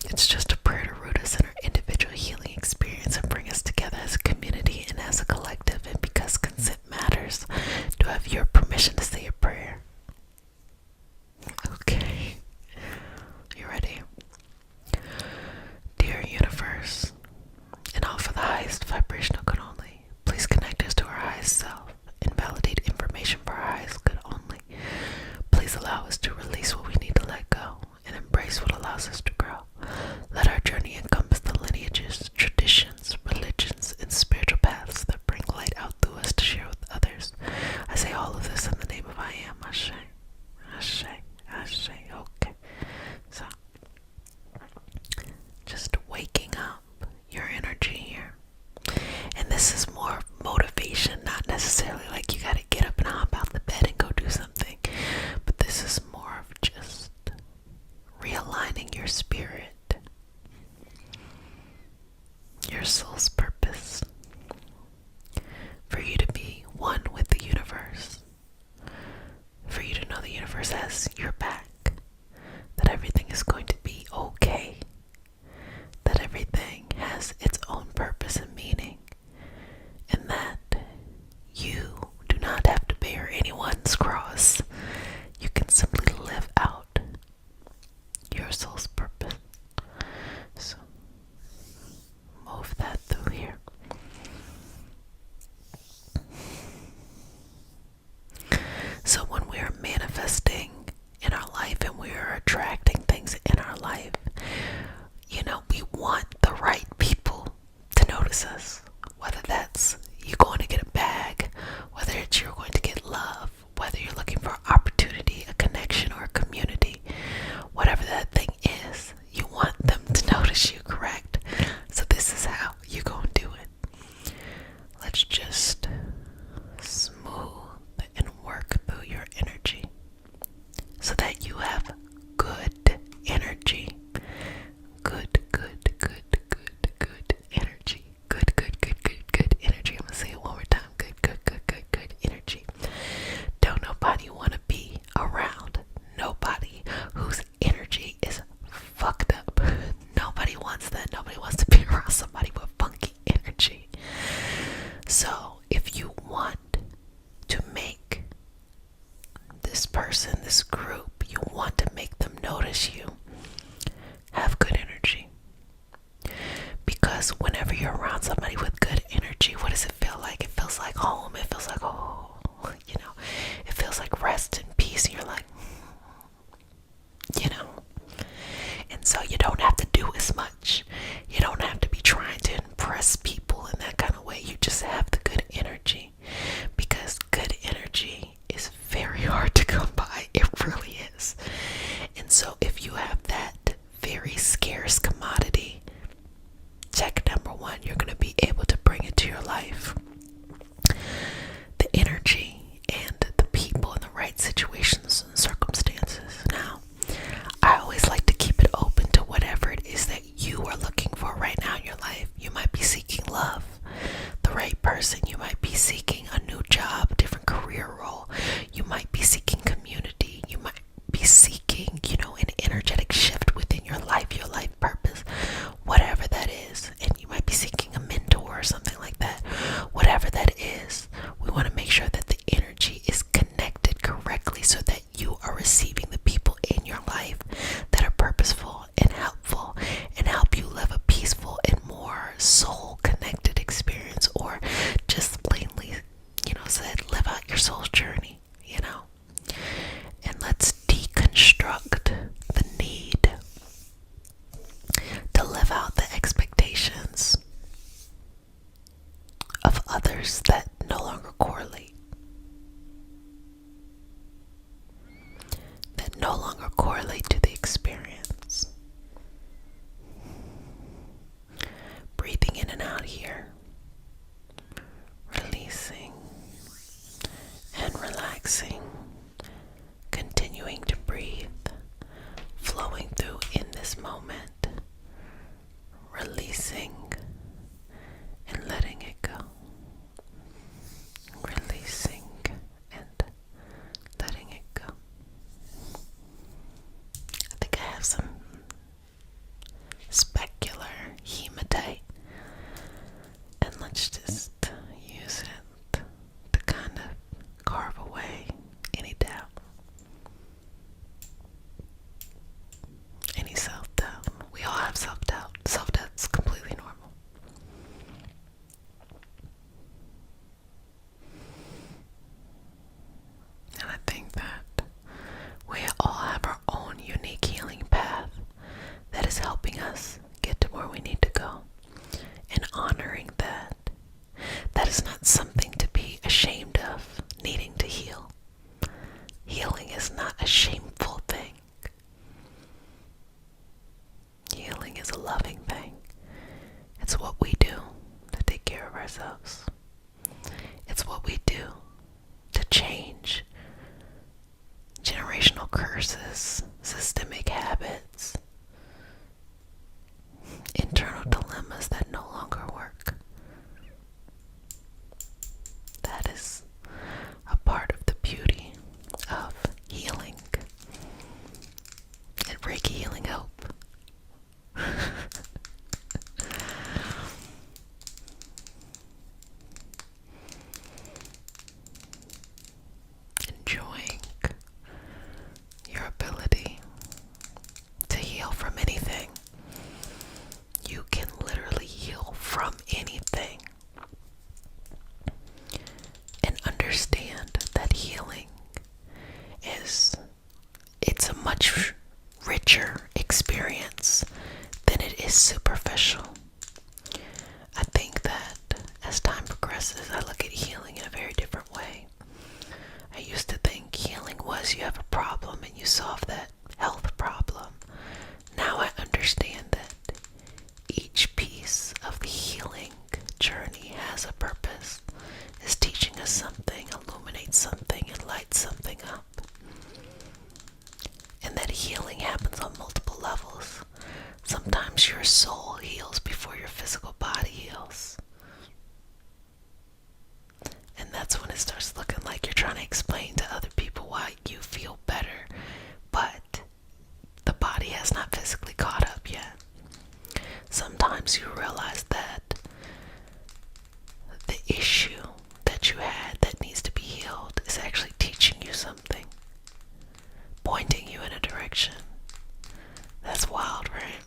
[SPEAKER 1] It's just a prayer to root us in our individual healing experience and bring us together as a community and as a collective. And because consent matters, do I have your permission to say a prayer? Okay. You ready? Dear universe, and all for the highest vibrational good only, please connect us to our highest self and validate information for our highest good only. Please allow us to release what we need to let go and embrace what allows us to grow. Let our journey encompass the lineages, traditions, religions, and spiritual paths that bring light out through us to share with others. I say all of this in the name of I am. Ashe. Ashe. Ashe. Okay. So, just waking up your energy here. And this is more motivation, not necessarily like you gotta get up and hop out the bed and go do something. But this is more of just realigning your spirit, your soul's purpose, for you to be one with the universe, for you to know the universe has your back, that everything is going to be okay, that everything has its own purpose and meaning, and that you do not have to bear anyone's cross. You can simply live out your soul's purpose. So move that through here. So when we are manifesting in our life and we are attracting things in our life, we want the right people to notice us. Whether that's you going to get a bag, whether it's you're going to get love, whether you're looking for opportunity, a connection, or a community, whatever that thing is, you want them to notice you, correct? So this is how you're going to do it. Let's just smooth and work through your energy so that you have good energy. Good energy. Good energy. I'm gonna say it one more time. Good energy. Don't nobody want to be around nobody whose energy is fucked up. Nobody wants that. Nobody wants to be around somebody with funky energy. So if you want to make this person, this group, you want to make them notice you, have good energy. Because whenever you're around somebody with good energy, what does it feel like? It feels like home. It feels like, it feels like rest and peace. And you're like, and so you don't have to do as much. You don't have to be trying to impress people in that kind of way. You just have the good energy, because good energy is very hard to come by. It really is. And so if you have that very scarce commodity, check number one, you're going to be able to bring it to your life. The energy and the people in the right situations and circumstances. Now, I always like to keep it open to whatever it is that you are looking for right now in your life. You might be seeking love, the right person. numbers that no longer correlate. That no longer correlate to the experience. Breathing in and out here. Releasing and relaxing. Continuing to breathe. Flowing through in this moment. Releasing and letting it go. Releasing and letting it go. I think I have some specular hematite, and let's just use it to kind of carve away any doubt, any self-doubt. We all have self-doubt. Self-doubt's completely normal. And I think that we all have our own unique healing path that is helping us get to where we need to go. And honoring that. That is not something to be ashamed of, needing to heal. Healing is not a shameful thing. Healing is a loving thing. It's what we do to take care of ourselves. It's what we do to change generational curses, systemic habits, internal dilemmas that no longer work. That is a part of the beauty of healing and Reiki healing help. Enjoying your ability to heal from anything. You can literally heal from anything. And understand that healing it's a much richer experience than it is superficial. I think that as time progresses, I look at healing in a very different way. I used to think healing was you have a problem and you solve that health problem. Now I understand that each piece of the healing journey has a purpose, is teaching us something, illuminates something, and lights something up. And that healing happens on multiple levels. Sometimes your soul heals before your physical body heals. And that's when it starts looking like you're trying to explain to other people why you feel better, but the body has not physically caught up yet. Sometimes you realize that the issue that you had that needs to be healed is actually teaching you something, pointing you in a direction. That's wild, right?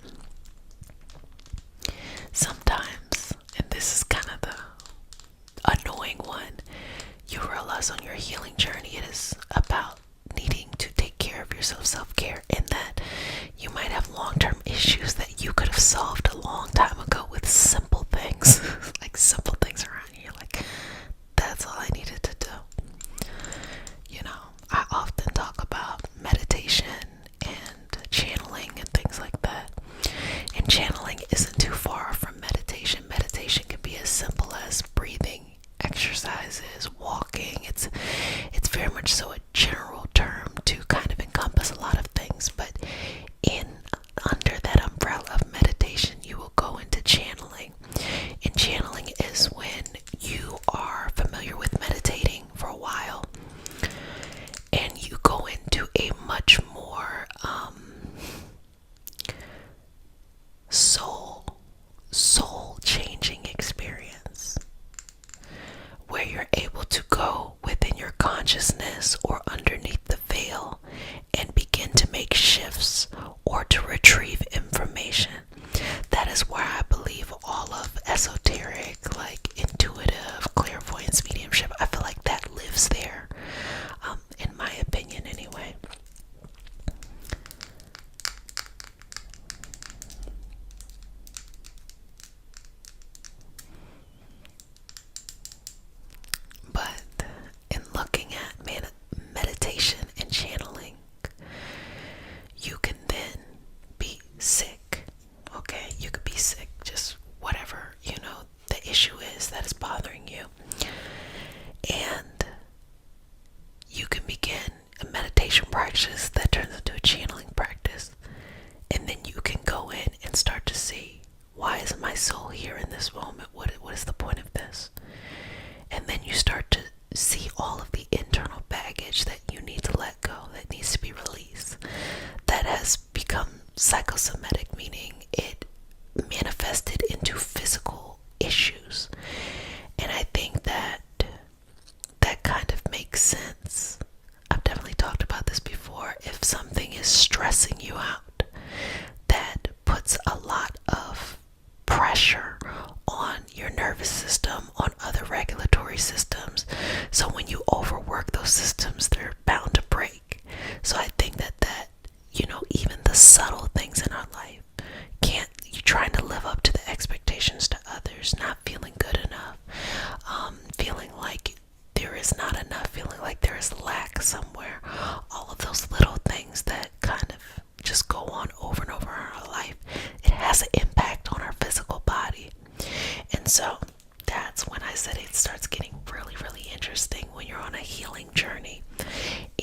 [SPEAKER 1] And so that's when I said it starts getting really, really interesting when you're on a healing journey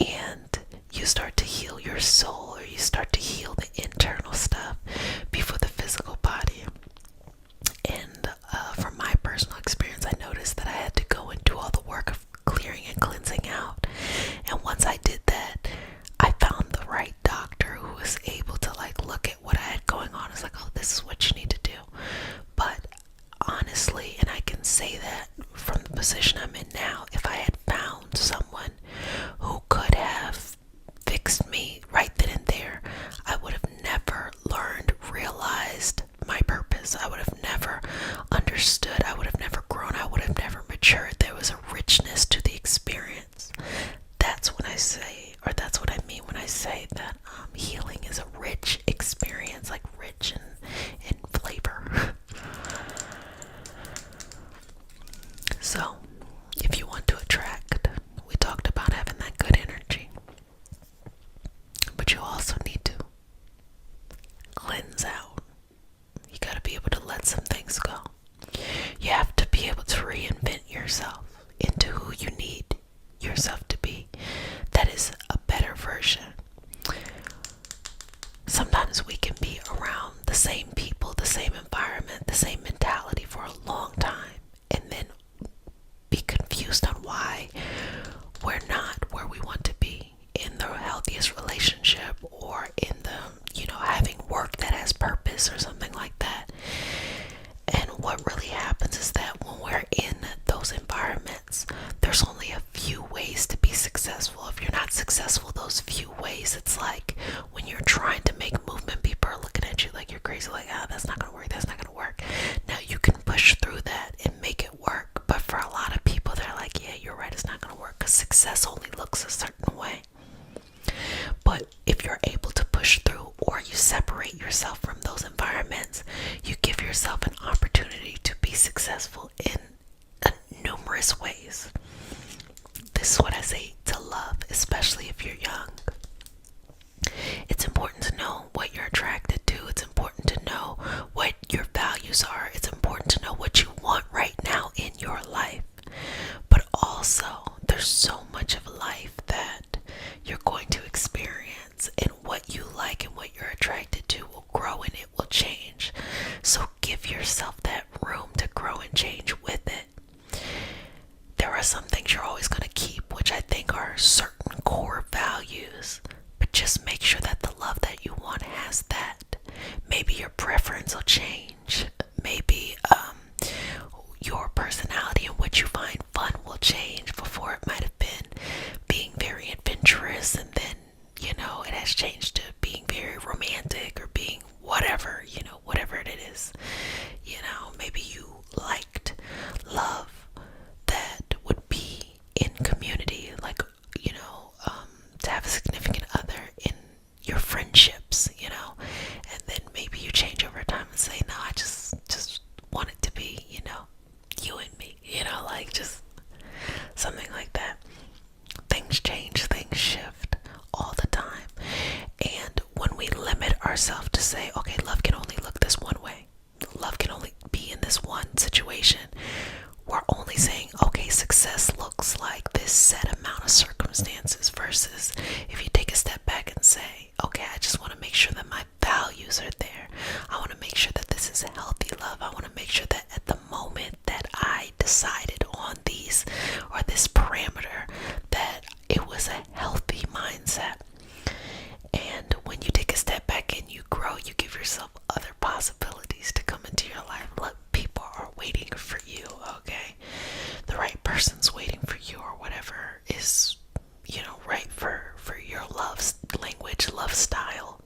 [SPEAKER 1] and you start to heal your soul, or you start to heal the internal stuff before the physical body. And from my personal experience, I noticed that I had to go and do all the work of clearing and cleansing out. And once I did that, I found the right doctor who was able to like look at what I had going on. It's like, oh, this is what you need to do. But honestly, and I can say that from the position I'm in now, if I had found someone who could have fixed me right then and there, I would have never learned, realized my purpose. I would have never understood. I would have never grown. I would have never matured. There was a richness to the experience. That's when I say, or that's what I mean when I say that healing is a rich experience, like rich in flavor. So, if you want to attract, we talked about having that good energy, but you also need to cleanse out. You gotta be able to let some things go. You have to be able to reinvent yourself into who you need yourself to be. That is a better version. Sometimes we can be around the same people, the same environment, the same mentality for a long time, and then be confused on why we're not where we want to be in the healthiest relationship, or in the, having work that has purpose or something like that. And what really happens is that when we're in those environments, there's only a few ways to be successful. If you're not successful those few ways, it's like when you're trying to make movement, people are looking at you like you're crazy, like, that's not gonna work, that's not gonna work. Now you can push through that and make it work, but for a lot of people, they're like, yeah, you're right, it's not gonna work, because success only looks a certain way. But if you're able to push through, or you separate yourself from those environments, you give yourself an opportunity to be successful in numerous ways. This is what I say to love, especially if you're young. It's important to know what you're attracted to. It's important to know what your values are. It's important to know what you want right now in your life. But also, there's so much of life that you're going to experience, and what you like and what you're attracted to will grow and it will change. So give yourself that room to grow and change with it. There are some things you're always going to keep, which I think are certain core values, but just make sure that the love that you want has that. Maybe your preference will change. Maybe your personality and what you find fun will change. Before, it might have been being very adventurous, and then it has changed to being very romantic, or being whatever, whatever it is. Maybe you liked love that would be in community, like, to have a significant other in your friendships, and then maybe you change over time and say, no, I just want it to be, you and me, like just something like that. Things change, things shift all the time. And when we limit ourselves to say, okay, love can only look this one way, love can only be in this one situation, we're only saying, okay, success looks like this set amount of circumstances, versus if you take a step back and say, okay, I just want to make sure that my values are there. I want to make sure that this is a healthy love. I want to make sure that at the moment that I decided on these, or this parameter, that it was a healthy mindset. And when you take a step back and you grow, you give yourself other possibilities to come into your life. Look, people are waiting for you, okay? The right person's waiting for you, or whatever is, right for your love language, love style.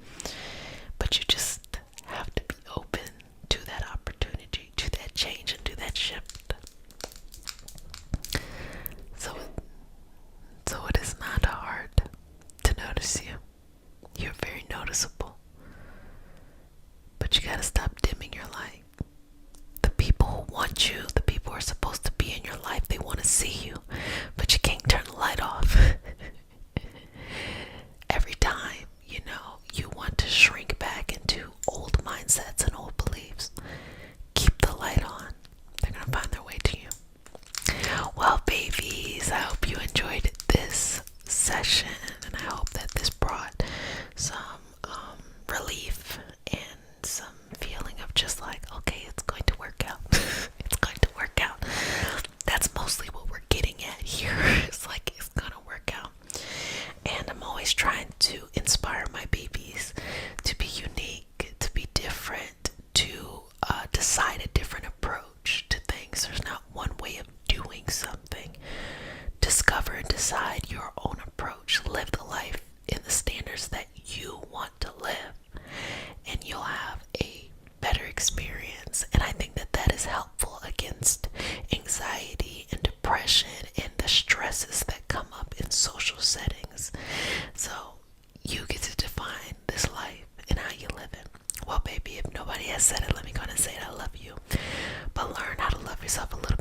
[SPEAKER 1] But you just have to be open to that opportunity, to that change, and to that shift. So it is not hard to notice you. You're very noticeable. But you gotta stop dimming your light. The people who want you, the people who are supposed to be in your life, they want to see you, but you can't turn the light off. Every time, you want to shrink back into old mindsets and old beliefs, keep the light on. They're against anxiety and depression and the stresses that come up in social settings. So you get to define this life and how you live it. Well, baby, if nobody has said it, let me go and say it. I love you. But learn how to love yourself a little